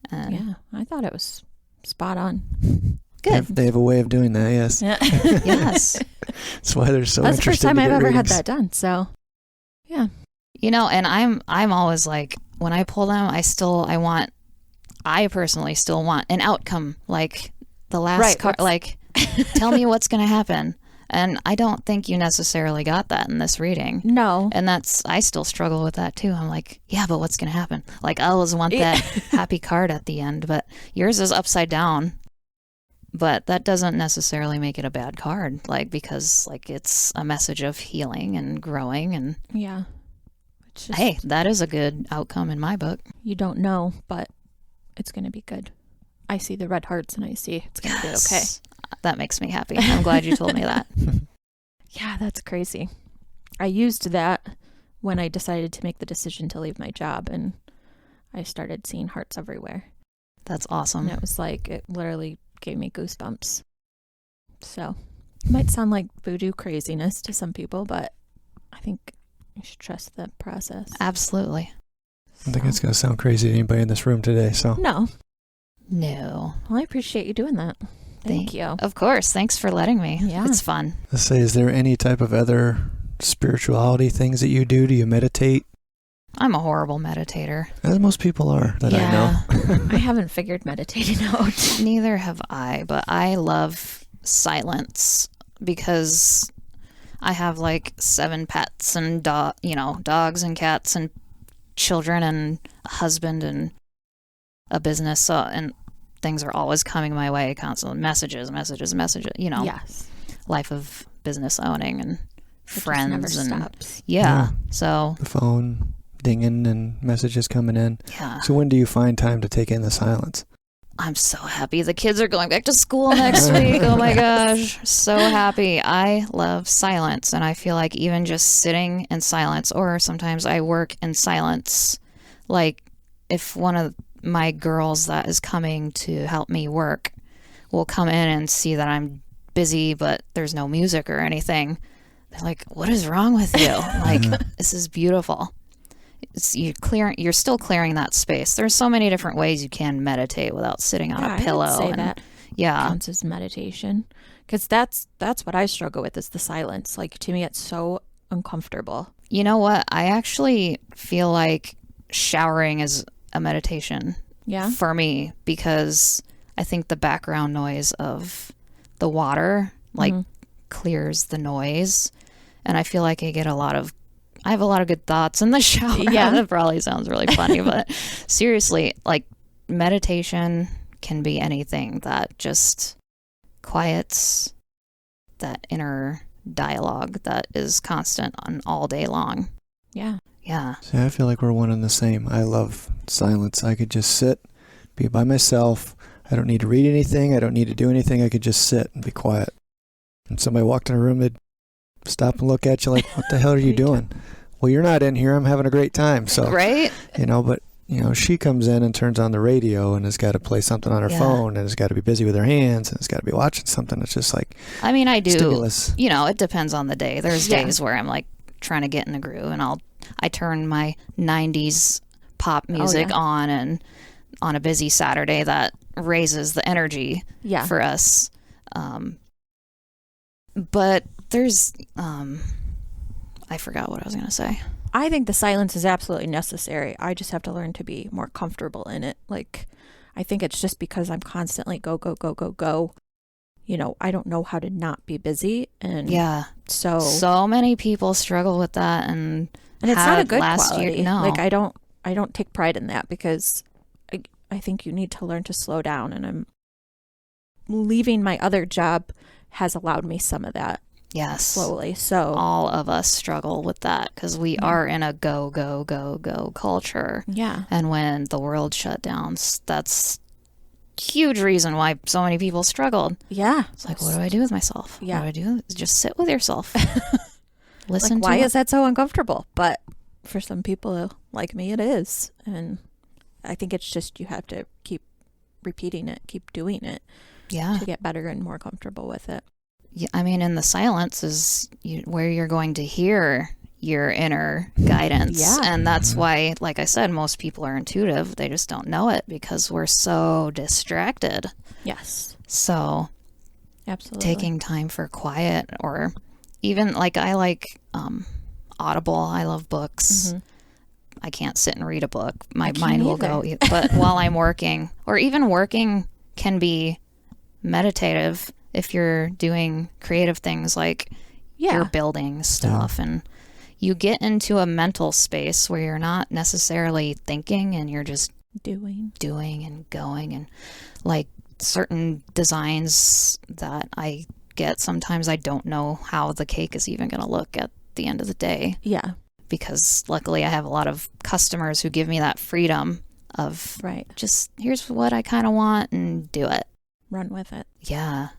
And
yeah, I thought it was spot on.
Good.
They have a way of doing that, yes.
Yeah.
Yes.
That's why they're so
That's
interested.
That's the first time I've ever
readings.
had that done, so yeah.
And I'm always like, when I pull them, I personally still want an outcome, like the last card, like tell me what's going to happen. And I don't think you necessarily got that in this reading.
No.
And I still struggle with that too. I'm like, yeah, but what's going to happen? Like, I always want that happy card at the end, but yours is upside down. But that doesn't necessarily make it a bad card, because it's a message of healing and growing. And
yeah.
Hey, that is a good outcome in my book.
You don't know, but it's going to be good. I see the red hearts and I see it's going to be okay.
That makes me happy. I'm glad you told me that.
Yeah, that's crazy. I used that when I decided to make the decision to leave my job, and I started seeing hearts everywhere.
That's awesome.
And it was like, it literally gave me goosebumps. So it might sound like voodoo craziness to some people, but I think you should trust the process.
Absolutely.
I think it's going to sound crazy to anybody in this room today, so.
No.
Well,
I appreciate you doing that. Thank you.
Of course. Thanks for letting me.
Yeah.
It's fun.
Let's say, is there any type of other spirituality things that you do? Do you meditate?
I'm a horrible meditator.
As most people are that I know.
I haven't figured meditating out.
Neither have I, but I love silence because I have like 7 pets and dogs and cats and children and a husband and a business. So, and things are always coming my way constantly. Messages,
Yes.
Life of business owning and
It
friends
never
and
stops.
yeah. So
the phone dinging and messages coming in.
yeah.
So when do you find time to take in the silence?
I'm so happy the kids are going back to school next week. Oh my gosh. So happy. I love silence. And I feel like even just sitting in silence, or sometimes I work in silence. Like if one of my girls that is coming to help me work will come in and see that I'm busy, but there's no music or anything. They're like, what is wrong with you? Like, this is beautiful. You're still clearing that space. There's so many different ways you can meditate without sitting on a pillow.
I would say that
yeah,
counts as meditation, because that's what I struggle with, is the silence. Like, to me, it's so uncomfortable.
You know what? I actually feel like showering is a meditation.
Yeah.
For me, because I think the background noise of the water clears the noise, and I feel like I get a lot of I have a lot of good thoughts in the shower.
Yeah.
That probably sounds really funny, but seriously, like meditation can be anything that just quiets that inner dialogue that is constant on all day long.
Yeah.
Yeah.
See, I feel like we're one and the same. I love silence. I could just sit, be by myself. I don't need to read anything. I don't need to do anything. I could just sit and be quiet. And somebody walked in a room, they'd stop and look at you like, what the hell are you doing? Well, you're not in here. I'm having a great time. So,
right?
But, she comes in and turns on the radio and has got to play something on her phone and has got to be busy with her hands and has got to be watching something. It's just like,
I mean, I do,
stimulus.
It depends on the day. There's days where I'm like trying to get in the groove and I turn my 90s pop music on, and on a busy Saturday that raises the energy for us. But there's, I forgot what I was going to say.
I think the silence is absolutely necessary. I just have to learn to be more comfortable in it. Like, I think it's just because I'm constantly go, go, go, go, go. I don't know how to not be busy. And so many people struggle with that. And it's not a good quality.
No.
Like, I don't take pride in that, because I think you need to learn to slow down. And I'm leaving my other job has allowed me some of that.
Yes.
Slowly. So
all of us struggle with that because we are in a go, go, go, go culture.
Yeah.
And when the world shut down, that's a huge reason why so many people struggled.
Yeah.
It's like, what do I do with myself?
Yeah.
What do I do? Just sit with yourself. Listen
like, why is that so uncomfortable? But for some people like me, it is. And I think it's just you have to keep repeating it, keep doing it.
Yeah.
To get better and more comfortable with it.
Yeah, I mean, in the silence is where you're going to hear your inner guidance.
Yeah.
And that's why, like I said, most people are intuitive. They just don't know it because we're so distracted.
Yes.
So
absolutely
taking time for quiet, or even like I like Audible. I love books.
Mm-hmm.
I can't sit and read a book. My mind will go. But while I'm working, or even working can be meditative if you're doing creative things like you're building stuff and you get into a mental space where you're not necessarily thinking and you're just doing and going. And like certain designs that I get, sometimes I don't know how the cake is even going to look at the end of the day.
Yeah.
Because luckily I have a lot of customers who give me that freedom of just here's what I kind of want and do it.
Run with it.
Yeah.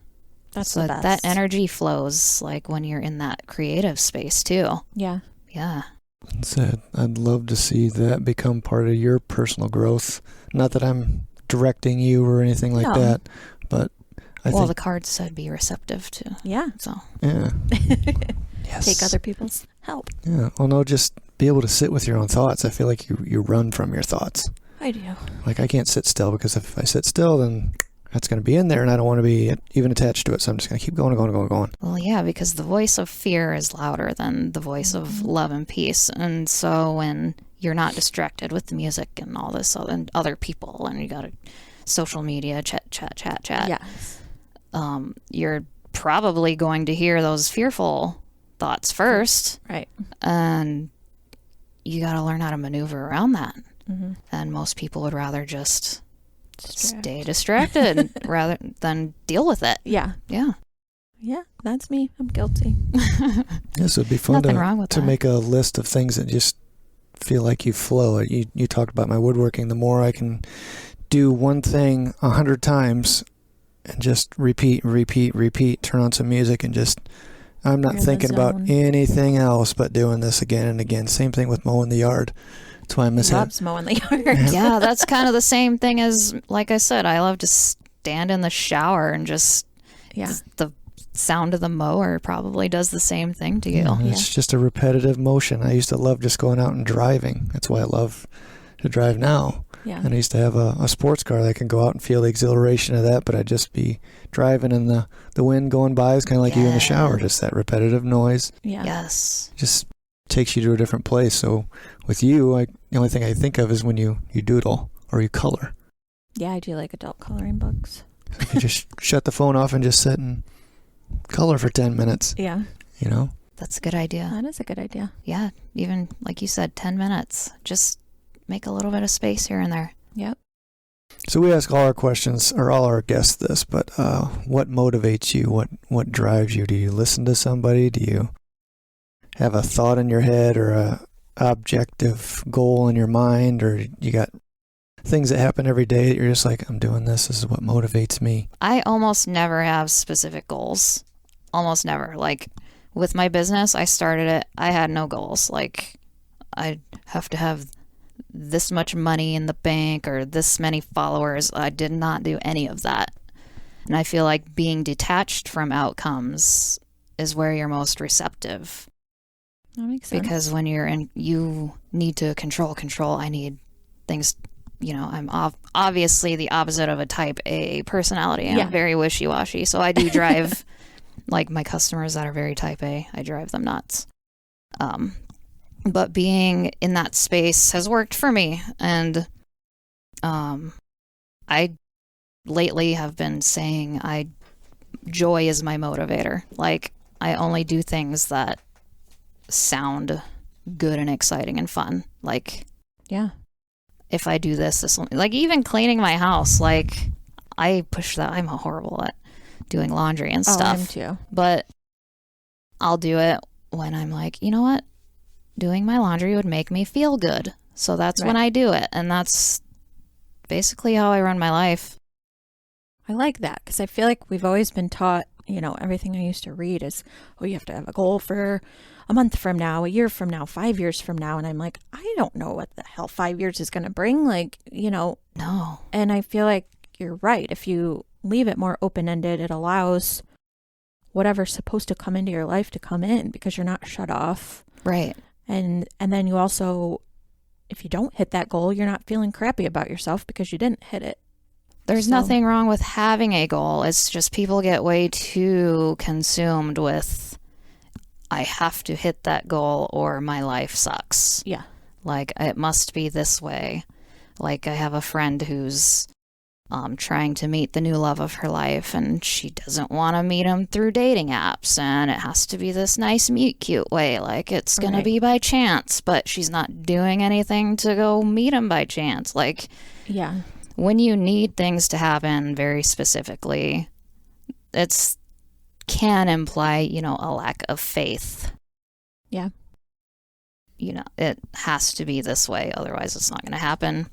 That's
so
the best.
that energy flows like when you're in that creative space too.
Yeah.
Yeah.
Sad. I'd love to see that become part of your personal growth. Not that I'm directing you or anything like that, but I think...
Well, the card said be receptive to.
Yeah.
So.
Yeah. Yes.
Take other people's help.
Yeah. Well, no, just be able to sit with your own thoughts. I feel like you run from your thoughts.
I do.
Like, I can't sit still, because if I sit still, then that's going to be in there and I don't want to be even attached to it. So I'm just going to keep going.
Well, yeah, because the voice of fear is louder than the voice of love and peace. And so when you're not distracted with the music and all this and other people and you got social media, chat.
Yes.
You're probably going to hear those fearful thoughts first.
Right.
And you got to learn how to maneuver around that.
Mm-hmm.
And most people would rather just stay distracted rather than deal with it.
Yeah.
Yeah.
Yeah, that's me. I'm guilty.
Yes, it'd be fun to make a list of things that just feel like you flow. You talked about my woodworking. The more I can do one thing 100 times and just repeat, turn on some music and just, I'm not thinking about anything else but doing this again and again. Same thing with mowing the yard. That's why I miss
Rob's mowing the yard.
Yeah, that's kind of the same thing as, like I said, I love to stand in the shower and just, the sound of the mower probably does the same thing to you.
It's just a repetitive motion. I used to love just going out and driving. That's why I love to drive now.
Yeah.
And I used to have a sports car that I can go out and feel the exhilaration of that, but I'd just be driving and the wind going by is kind of like you in the shower, just that repetitive noise.
Yeah.
Yes.
Just takes you to a different place. So with you, the only thing I think of is when you doodle or you color.
Yeah, I do like adult coloring books.
You just shut the phone off and just sit and color for 10 minutes.
Yeah.
That's a good idea.
That is a good idea.
Yeah. Even like you said, 10 minutes. Just make a little bit of space here and there.
Yep.
So we ask all our questions, or all our guests this, but what motivates you? What drives you? Do you listen to somebody? Do you have a thought in your head or a objective goal in your mind? Or you got things that happen every day that you're just like, I'm doing this. This is what motivates me.
I almost never have specific goals. Almost never. Like with my business, I started it. I had no goals. Like I have to have this much money in the bank or this many followers. I did not do any of that. And I feel like being detached from outcomes is where you're most receptive.
That makes sense.
Because when you're in, you need to control. I need things, I'm obviously the opposite of a type A personality. I'm very wishy-washy. So I do drive, like my customers that are very type A, I drive them nuts. But being in that space has worked for me. And I lately have been saying joy is my motivator. Like I only do things that sound good and exciting and fun. Like,
yeah,
if I do this will, like even cleaning my house, like I push that. I'm horrible at doing laundry and stuff.
I am too.
But I'll do it when I'm like, you know what? Doing my laundry would make me feel good. So that's when I do it. And that's basically how I run my life.
I like that because I feel like we've always been taught, everything I used to read is, you have to have a goal for a month from now, a year from now, 5 years from now. And I'm like, I don't know what the hell 5 years is going to bring. Like,
No.
And I feel like you're right. If you leave it more open-ended, it allows whatever's supposed to come into your life to come in because you're not shut off.
Right.
And then you also, if you don't hit that goal, you're not feeling crappy about yourself because you didn't hit it.
There's nothing wrong with having a goal. It's just people get way too consumed with, I have to hit that goal or my life sucks.
Yeah.
Like, it must be this way. Like, I have a friend who's trying to meet the new love of her life, and she doesn't want to meet him through dating apps, and it has to be this nice, meet cute way. Like, it's going to be by chance, but she's not doing anything to go meet him by chance. Like,
yeah.
When you need things to happen very specifically, it's can imply, a lack of faith.
Yeah.
It has to be this way, otherwise it's not going to happen.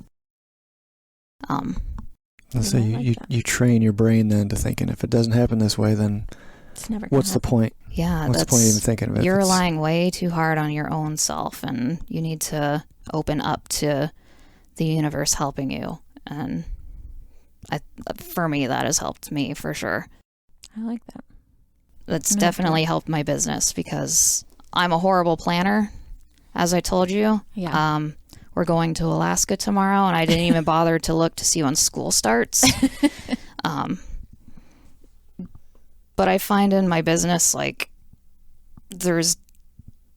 So you train your brain then to thinking if it doesn't happen this way, then
it's never.
What's the point?
Yeah,
what's the point of even thinking of it?
You're relying way too hard on your own self, and you need to open up to the universe helping you. And for me, that has helped me for sure.
I like that.
That's definitely helped my business because I'm a horrible planner, as I told you.
Yeah.
We're going to Alaska tomorrow, and I didn't even bother to look to see when school starts. But I find in my business, like, there's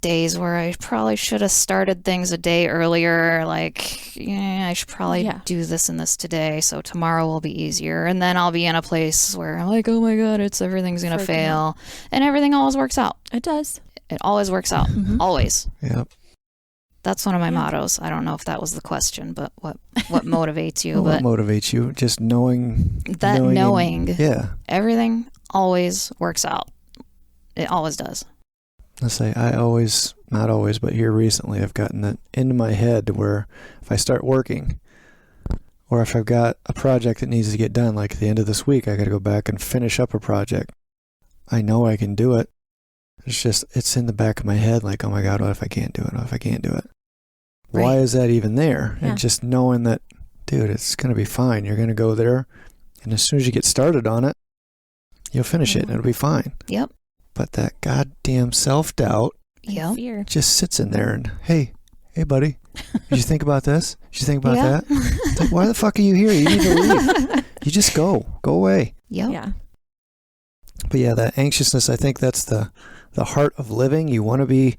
days where I probably should have started things a day earlier. Like, I should probably do this and this today, so tomorrow will be easier. And then I'll be in a place where I'm like, oh my God, everything's going to fail. And everything always works out.
It does.
It always works out.
Mm-hmm.
Always.
Yep.
That's one of my mottos. I don't know if that was the question, but what motivates you?
What motivates you? Just knowing.
Knowing.
Yeah.
Everything always works out. It always does.
Let's say not always, but here recently I've gotten that into my head where if I start working or if I've got a project that needs to get done, like at the end of this week, I got to go back and finish up a project. I know I can do it. It's in the back of my head like, oh my God, what if I can't do it? What if I can't do it? Right. Why is that even there? Yeah. And just knowing that, dude, it's going to be fine. You're going to go there. And as soon as you get started on it, you'll finish it and it'll be fine.
Yep.
But that goddamn self-doubt just sits in there and, hey buddy, did you think about this? Did you think about that? It's like, why the fuck are you here? You need to leave. You just go away.
Yep.
Yeah.
But yeah, that anxiousness, I think that's the heart of living. You want to be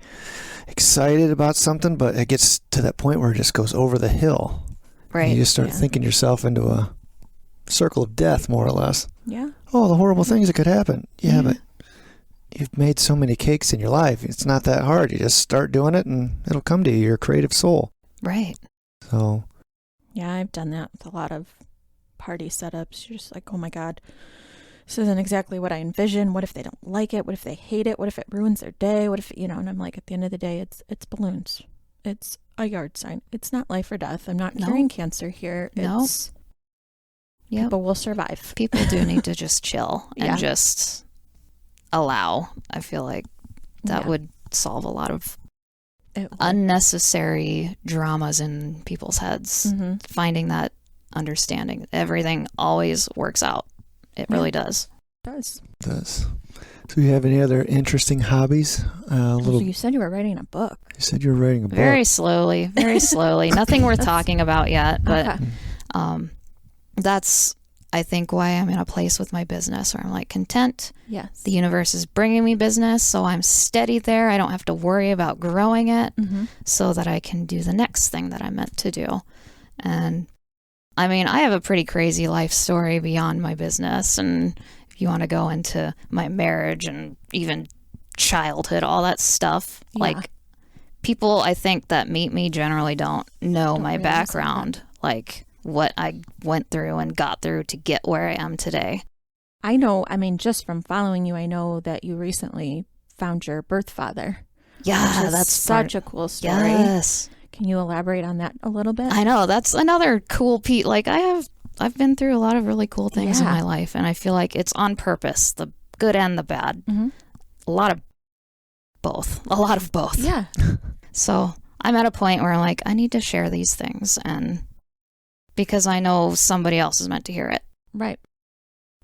excited about something, but it gets to that point where it just goes over the hill.
Right.
And you just start thinking yourself into a circle of death, more or less.
Yeah.
Oh, the horrible things that could happen. Yeah, but you've made so many cakes in your life. It's not that hard. You just start doing it and it'll come to you. You're a creative soul.
Right.
So.
Yeah, I've done that with a lot of party setups. You're just like, oh my God, this isn't exactly what I envisioned. What if they don't like it? What if they hate it? What if it ruins their day? What if, and I'm like, at the end of the day, it's balloons. It's a yard sign. It's not life or death. I'm not curing cancer here. It's people will survive.
People do need to just chill and just allow. I feel like that would solve a lot of unnecessary dramas in people's heads. Finding that understanding. Everything always works out. It really does.
It
does. So you have any other interesting hobbies?
So you said you were writing a book.
You said you were writing a book.
Very slowly. Nothing worth talking about yet. But that's, I think, why I'm in a place with my business where I'm like content.
Yes.
The universe is bringing me business, so I'm steady there. I don't have to worry about growing it so that I can do the next thing that I'm meant to do. And I mean, I have a pretty crazy life story beyond my business. And if you want to go into my marriage and even childhood, all that stuff, like people I think that meet me generally don't know my background, like what I went through and got through to get where I am today.
I know, I mean, just from following you, I know that you recently found your birth father.
Yeah, that's
such a cool story.
Yes.
Can you elaborate on that a little bit?
I know, that's another cool piece. Like I've been through a lot of really cool things in my life, and I feel like it's on purpose, the good and the bad. A lot of both.
Yeah.
So I'm at a point where I'm like, I need to share these things, and because I know somebody else is meant to hear it.
Right.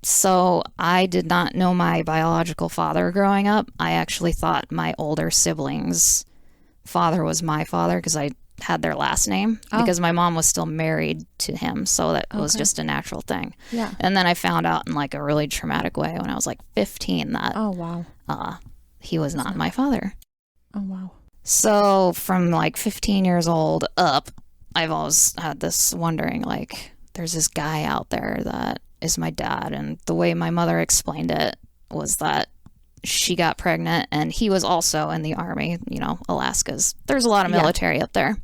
So I did not know my biological father growing up. I actually thought my older siblings' father was my father because I had their last name because my mom was still married to him. So that was just a natural thing.
Yeah.
And then I found out in like a really traumatic way when I was like 15 that he was not my father.
Oh, wow.
So from like 15 years old up, I've always had this wondering, like, there's this guy out there that is my dad. And the way my mother explained it was that she got pregnant and he was also in the Army, Alaska's. There's a lot of military up there.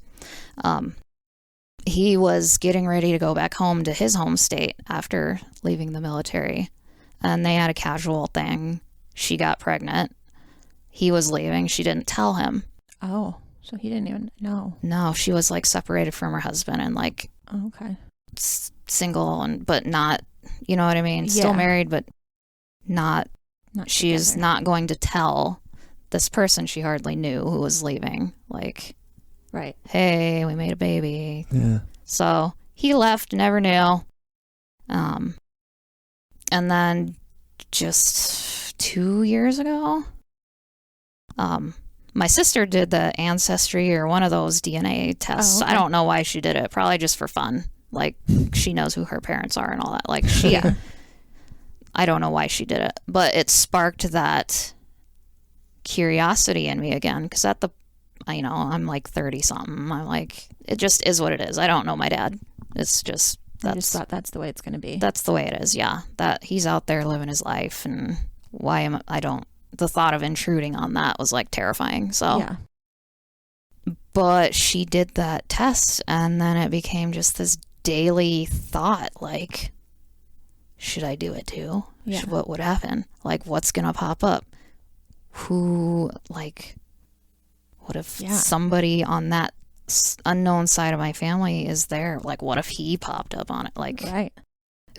He was getting ready to go back home to his home state after leaving the military. And they had a casual thing. She got pregnant. He was leaving. She didn't tell him.
Oh, so he didn't even know.
No, she was like separated from her husband and like single but not, you know what I mean? Still married, but not she's
together.
Not going to tell this person she hardly knew who was leaving, like,
right,
hey, we made a baby.
Yeah.
So he left, never knew. And then just 2 years ago, my sister did the Ancestry or one of those DNA tests. I don't know why she did it. Probably just for fun. Like, she knows who her parents are and all that. Like, I don't know why she did it, but it sparked that curiosity in me again. Because I'm like 30 something. I'm like, it just is what it is. I don't know my dad. It's just,
I just thought that's the way it's going to be.
That's the way it is. Yeah. That he's out there living his life, and the thought of intruding on that was like terrifying. So, but she did that test, and then it became just this daily thought, like, should I do it too?
Yeah.
What would happen? Like, what's going to pop up? Who, like, what if somebody on that unknown side of my family is there? Like, what if he popped up on it? Like,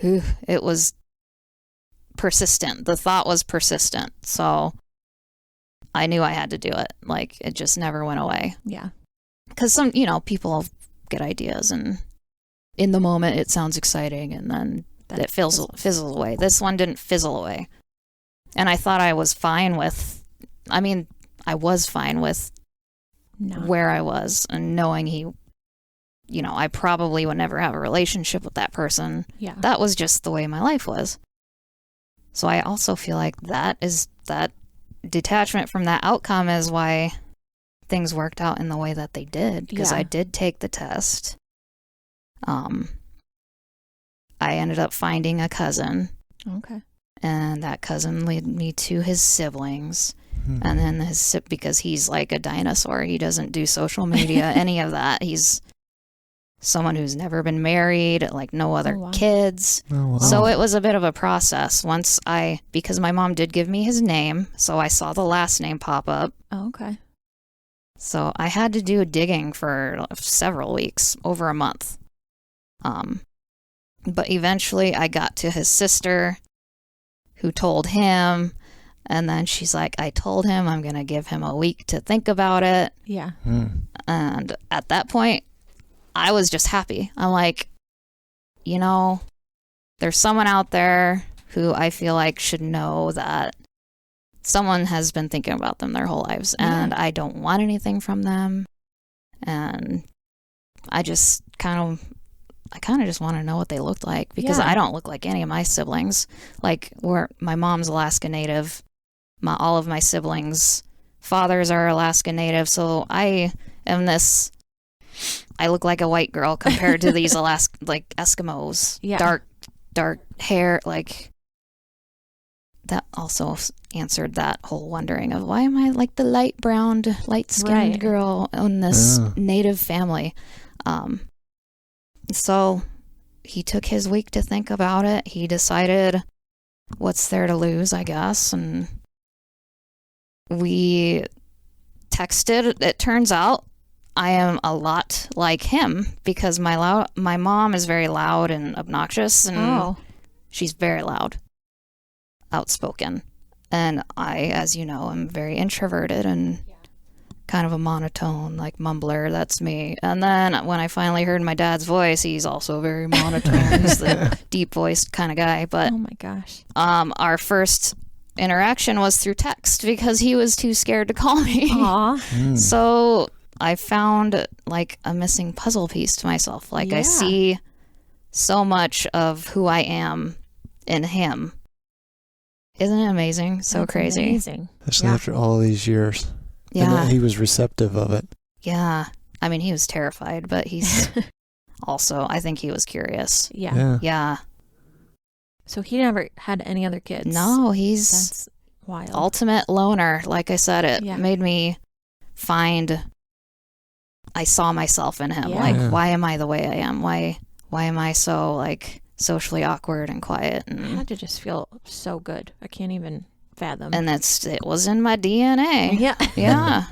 it was persistent. The thought was persistent. So I knew I had to do it. Like, it just never went away.
Yeah.
Because some, people get ideas, and in the moment it sounds exciting, and then it fizzles away. This one didn't fizzle away. And I thought I was fine with, I was fine with where I was, and knowing he, I probably would never have a relationship with that person.
Yeah.
That was just the way my life was. So I also feel like that detachment from that outcome is why things worked out in the way that they did, because I did take the test. I ended up finding a cousin.
Okay.
and that cousin led me to his siblings. And then because he's like a dinosaur, he doesn't do social media, any of that. He's someone who's never been married, like no other kids.
Oh, wow.
So it was a bit of a process because my mom did give me his name, so I saw the last name pop up.
Oh, okay.
So I had to do digging for several weeks, over a month. But eventually I got to his sister, who told him. And then she's like, I told him I'm going to give him a week to think about it.
Yeah.
And at that point, I was just happy. I'm like, there's someone out there who I feel like should know that someone has been thinking about them their whole lives. And I don't want anything from them. And I kind of just want to know what they looked like, because I don't look like any of my siblings. Like, my mom's Alaska Native. All of my siblings' fathers are Alaska Native, so I look like a white girl compared to these Eskimos. Yeah. Dark hair, like that also answered that whole wondering of why am I like the light-skinned girl in this Native family. So he took his week to think about it. He decided what's there to lose, I guess, and we texted. It turns out I am a lot like him, because my mom is very loud and obnoxious, and she's very loud, outspoken. And I, as you know, am very introverted and kind of a monotone, like mumbler. That's me. And then when I finally heard my dad's voice, he's also very monotone. He's the deep-voiced kind of guy. But
oh my gosh,
our first interaction was through text, because he was too scared to call me. So I found like a missing puzzle piece to myself. Like I see so much of who I am in him. Isn't it amazing? So
that's
crazy.
Amazing.
Especially after all these years.
Yeah.
And he was receptive of it.
Yeah. I mean, he was terrified, but he's also, I think he was curious.
Yeah. So he never had any other kids?
No,
That's wild.
Ultimate loner. Like I said, it made me I saw myself in him. Like, why am I the way I am? Why am I so like socially awkward and quiet? And
I had to just feel so good. I can't even fathom.
And it was in my DNA. Yeah.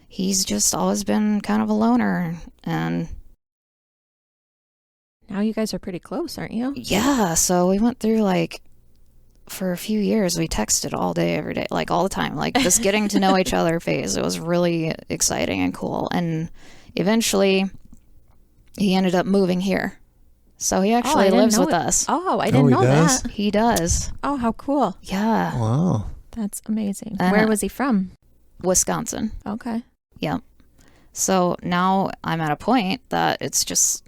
He's just always been kind of a loner, and
now you guys are pretty close, aren't you?
Yeah, so we went through for a few years, we texted all day, every day, like all the time, like this getting to know each other phase. It was really exciting and cool. And eventually he ended up moving here. So he actually lives with us.
Oh, I didn't know
does?
that.
He does.
Oh, how cool.
Yeah.
Wow.
That's amazing. Where was he from?
Wisconsin.
Okay.
Yep. So now I'm at a point that it's just,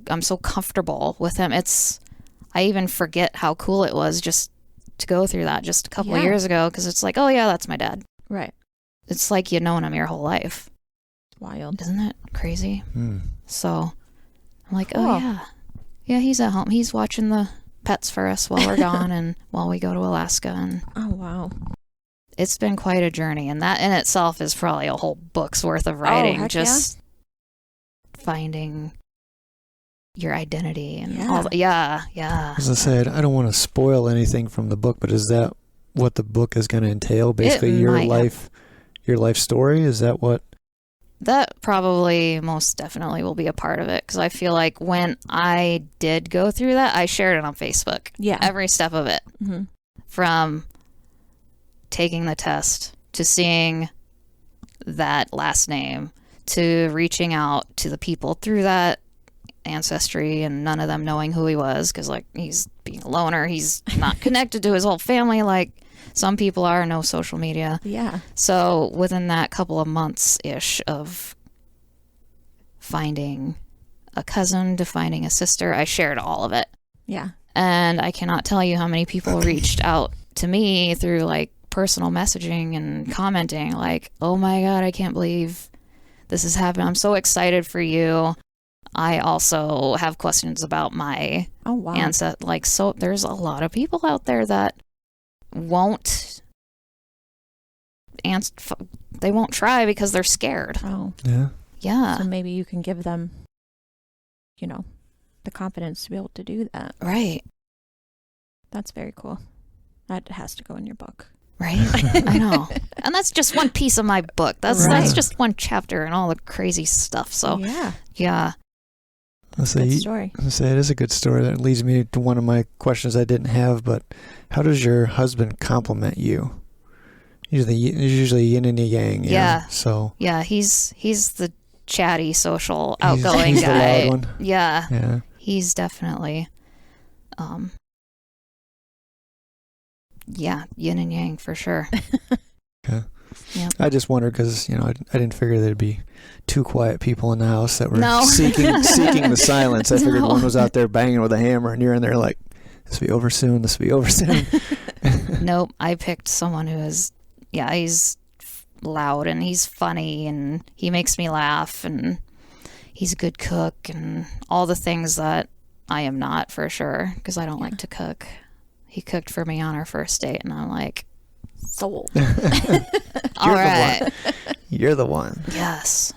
I'm so comfortable with him. I even forget how cool it was just to go through that just a couple of years ago, because it's like, oh yeah, that's my dad.
Right.
It's like you've known him your whole life.
Wild.
Isn't it crazy? So I'm like,
cool.
Oh yeah. Yeah, he's at home. He's watching the pets for us while we're gone and while we go to Alaska. And
oh, wow.
It's been quite a journey, and that in itself is probably a whole book's worth of writing. Just finding your identity and all that. Yeah.
As I said, I don't want to spoil anything from the book, but is that what the book is going to entail? Basically, your life story? Is that what?
That probably most definitely will be a part of it, because I feel like when I did go through that, I shared it on Facebook.
Yeah.
Every step of it. Mm-hmm. From taking the test to seeing that last name to reaching out to the people through that ancestry and none of them knowing who he was, because like he's being a loner, he's not connected to his whole family like some people are. No social media.
Yeah.
So within that couple of months ish of finding a cousin to finding a sister, I shared all of it.
Yeah. And
I cannot tell you how many people reached out to me through like personal messaging and commenting like, oh my God, I can't believe this has happened. I'm so excited for you. I also have questions about my ancestors. Like, so there's a lot of people out there that won't they won't try because they're scared.
Oh.
Yeah.
So maybe you can give them, the confidence to be able to do that.
Right.
That's very cool. That has to go in your book.
Right? I know. And that's just one piece of my book. That's just one chapter and all the crazy stuff. So, yeah.
That's a good story.
It is a good story. That leads me to one of my questions I didn't have, but how does your husband compliment you? Usually yin and yang.
Yeah.
So.
Yeah, he's the chatty, social, outgoing
he's
guy.
The loud one.
Yeah. He's definitely, yin and yang for sure.
Okay.
Yeah.
I just wondered because I didn't figure there'd be two quiet people in the house that were seeking the silence. I figured one was out there banging with a hammer, and you're in there like, this will be over soon. This will be over soon.
Nope. I picked someone who is, he's loud and he's funny and he makes me laugh and he's a good cook and all the things that I am not, for sure, because I don't like to cook. He cooked for me on our first date and I'm like, sold. All right.
You're the one.
Yes.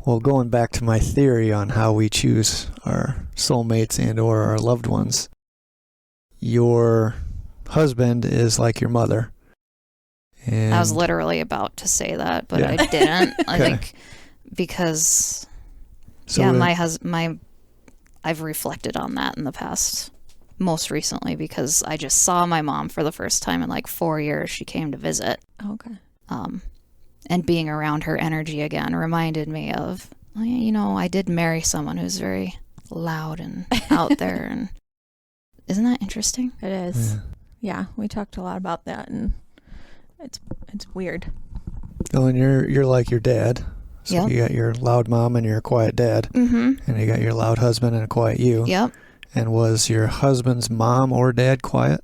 Well, going back to my theory on how we choose our soulmates and or our loved ones, your husband is like your mother. And
I was literally about to say that, but I didn't. I think because I've reflected on that in the past, most recently, because I just saw my mom for the first time in like 4 years. She came to visit.
Okay.
And being around her energy again reminded me of, I did marry someone who's very loud and out there, and isn't that interesting?
It is. Yeah, we talked a lot about that, and it's weird.
Oh, and you're like your dad. So you got your loud mom and your quiet dad.
Mm-hmm.
And you got your loud husband and a quiet you.
Yep.
And was your husband's mom or dad quiet?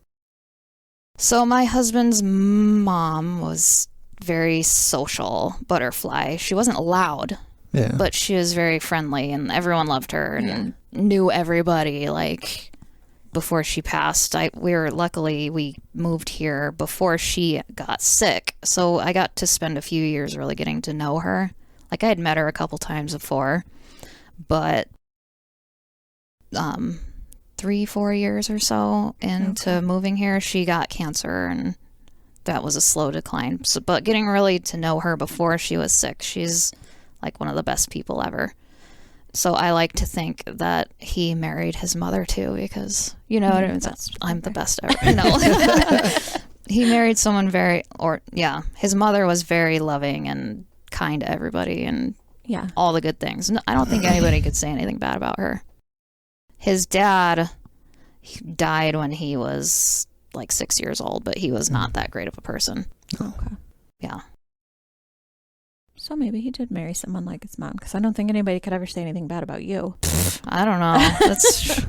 So my husband's mom was very social butterfly. She wasn't loud, but she was very friendly and everyone loved her and knew everybody. Like, before she passed, we moved here before she got sick. So I got to spend a few years really getting to know her. Like, I had met her a couple times before, but 3-4 years or so into moving here, she got cancer, and that was a slow decline. So, but getting really to know her before she was sick, she's like one of the best people ever. So I like to think that he married his mother too, because I'm the best ever. No, he married someone his mother was very loving and kind to everybody and all the good things. No, I don't think anybody could say anything bad about her. His dad died when he was like 6 years old, but he was not that great of a person.
Okay.
Yeah.
So maybe he did marry someone like his mom, because I don't think anybody could ever say anything bad about you.
I don't know. That's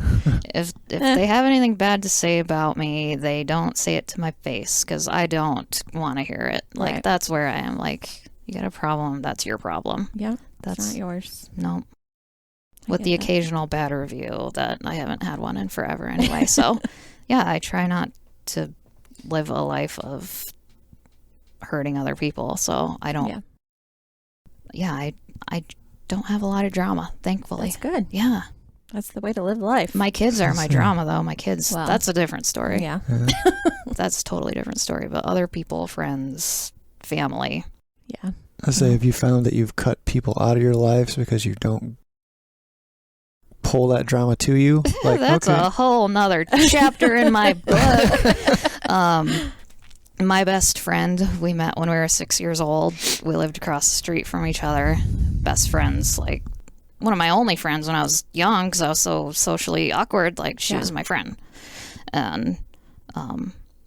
if they have anything bad to say about me, they don't say it to my face, because I don't want to hear it. Like, that's where I am. Like, you got a problem, that's your problem.
Yeah, that's not yours.
No. With the occasional bad review that I haven't had one in forever anyway. So, I try not to live a life of hurting other people. So I don't. I don't have a lot of drama, thankfully.
That's good.
Yeah.
That's the way to live life.
My kids are my drama, though. My kids, that's a different story.
Yeah.
That's a totally different story. But other people, friends, family.
Yeah.
I say, have you found that you've cut people out of your lives because you don't pull that drama to you? Like,
that's a whole nother chapter in my book. My best friend, we met when we were 6 years old. We lived across the street from each other. Best friends, like one of my only friends when I was young, because I was so socially awkward. Like, she was my friend. And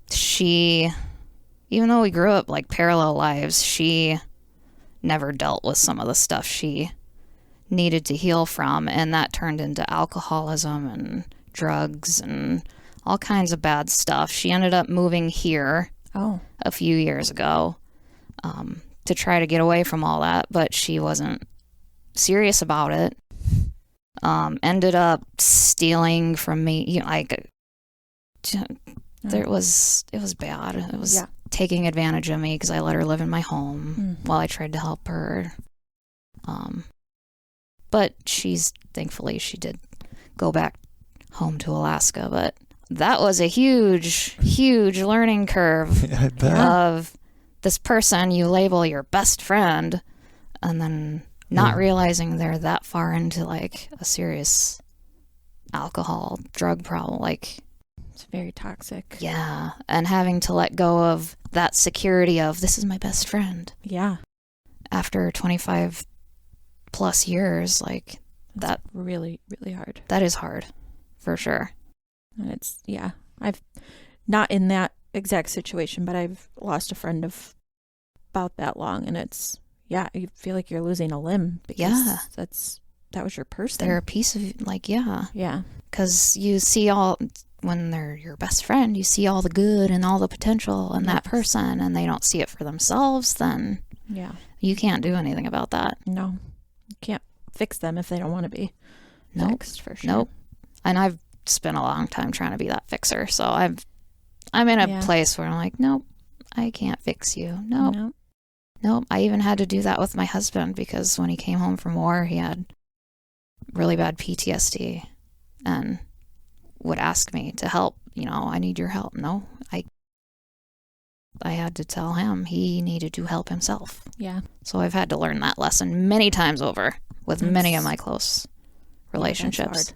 she, even though we grew up like parallel lives, she never dealt with some of the stuff she needed to heal from, and that turned into alcoholism and drugs and all kinds of bad stuff. She ended up moving here a few years ago to try to get away from all that, but she wasn't serious about it. Ended up stealing from me. You know, it was bad. It was taking advantage of me because I let her live in my home while I tried to help her. But thankfully she did go back home to Alaska. But that was a huge, huge learning curve of this person you label your best friend, and then not realizing they're that far into like a serious alcohol, drug problem. Like,
it's very toxic.
Yeah. And having to let go of that security of this is my best friend.
Yeah.
After 25 plus years, like
that's really, really hard.
That is hard for sure.
And it's, I've not in that exact situation, but I've lost a friend of about that long, and it's, you feel like you're losing a limb because that was your person.
They're a piece of, like,
Yeah.
Because you see when they're your best friend, you see all the good and all the potential in that person, and they don't see it for themselves, then you can't do anything about that.
No. You can't fix them if they don't want to be fixed, for sure.
Nope. And I've spent a long time trying to be that fixer, so I'm in a place where I'm like, nope, I can't fix you. Nope. I even had to do that with my husband because when he came home from war, he had really bad PTSD and would ask me to help. I need your help. No, I had to tell him he needed to help himself.
Yeah.
So I've had to learn that lesson many times over with many of my close relationships.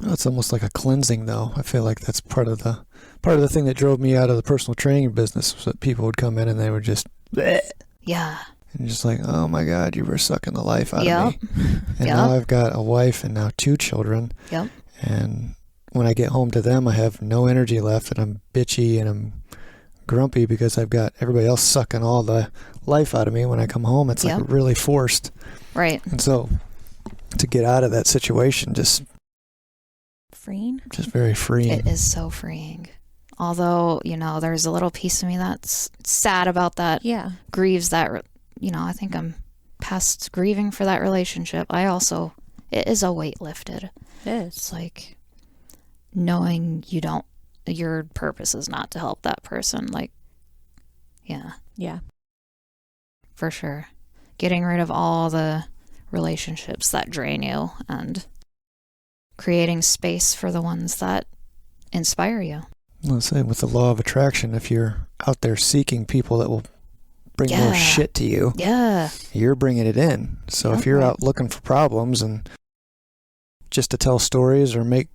It's almost like a cleansing, though. I feel like that's part of the thing that drove me out of the personal training business was that people would come in and they would just bleh.
Yeah.
And just like, oh my God, you were sucking the life out of me. And now I've got a wife and now 2 children.
Yep.
And when I get home to them, I have no energy left, and I'm bitchy and I'm grumpy because I've got everybody else sucking all the life out of me. When I come home, it's like really forced.
Right.
And so to get out of that situation, just
freeing.
Just very freeing.
It is so freeing. Although, there's a little piece of me that's sad about that.
Yeah.
Grieves that, I think I'm past grieving for that relationship. It is a weight lifted.
It is.
It's like knowing your purpose is not to help that person. Like, yeah.
Yeah.
For sure. Getting rid of all the relationships that drain you and creating space for the ones that inspire you.
Let's say with the law of attraction, if you're out there seeking people that will bring more shit to you, you're bringing it in. So if you're out looking for problems and just to tell stories or make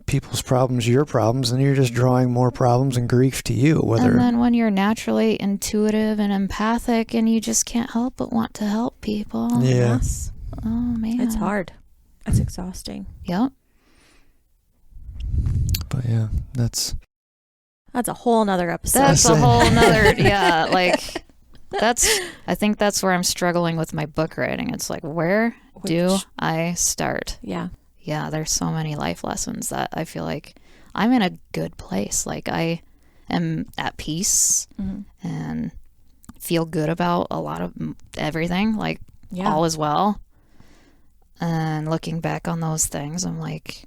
people's problems your problems, then you're just drawing more problems and grief to you.
And then when you're naturally intuitive and empathic and you just can't help but want to help people.
Yeah.
Yes.
Oh, man.
It's hard. It's exhausting.
Yep.
But yeah, that's
a whole nother episode.
That's a whole nother, I think that's where I'm struggling with my book writing. It's like, where do I start?
Yeah.
Yeah, there's so many life lessons that I feel like I'm in a good place. Like I am at peace and feel good about a lot of everything. Like all is well. And looking back on those things, I'm like,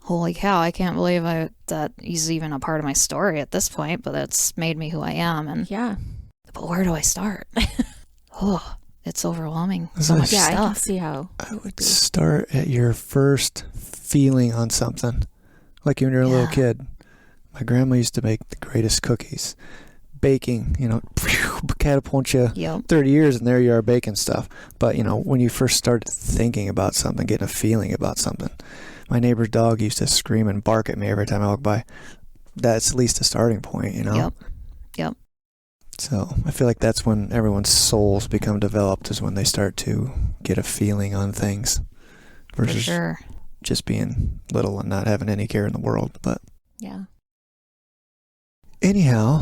holy cow, I can't believe that he's even a part of my story at this point, but that's made me who I am. And but where do I start? It's overwhelming. So much stuff.
I can see how.
I would start at your first feeling on something. Like when you're a little kid. My grandma used to make the greatest cookies. Baking, catapult you 30 years and there you are baking stuff. But, when you first started thinking about something, getting a feeling about something, my neighbor's dog used to scream and bark at me every time I walked by. That's at least a starting point,
Yep.
So I feel like that's when everyone's souls become developed, is when they start to get a feeling on things versus just being little and not having any care in the world. But anyhow,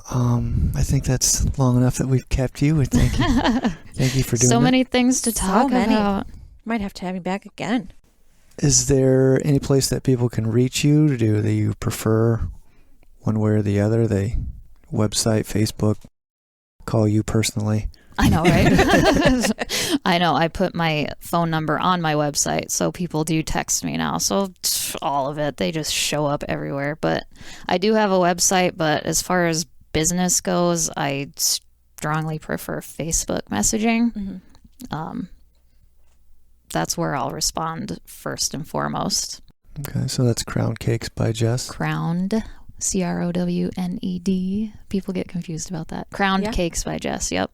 I think that's long enough that we've kept you. We thank you. Thank you for doing
so many things to talk about.
Might have to have you back again.
Is there any place that people can reach you? Do you prefer one way or the other? Website, Facebook, call you personally?
I know, right? I know. I put my phone number on my website, so people do text me now. So all of it, they just show up everywhere. But I do have a website, but as far as business goes, I strongly prefer Facebook messaging. That's where I'll respond first and foremost.
Okay, so that's Crowned Cakes by Jess.
Crowned, CROWNED. People get confused about that. Crowned Cakes by Jess. Yep.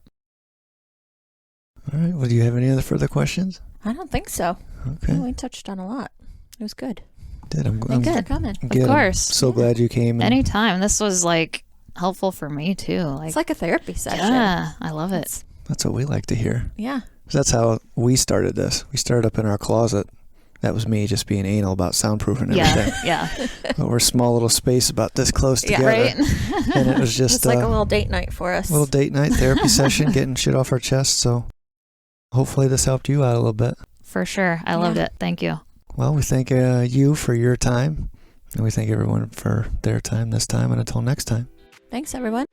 All right. Well, do you have any other further questions?
I don't think so.
Okay.
We touched on a lot. It was good.
I'm
Thanks for coming.
Of course.
I'm so glad you came.
Anytime. This was like helpful for me too.
It's like a therapy session.
Yeah, I love it.
That's what we like to hear.
Yeah.
That's how we started this. We started up in our closet. That was me just being anal about soundproofing everything.
Yeah.
But we're a small little space about this close together.
Right.
And it was just
it's like a little date night for us.
A little date night therapy session, getting shit off our chest. So hopefully this helped you out a little bit.
For sure. I loved it. Thank you.
Well, we thank you for your time. And we thank everyone for their time this time. And until next time.
Thanks, everyone.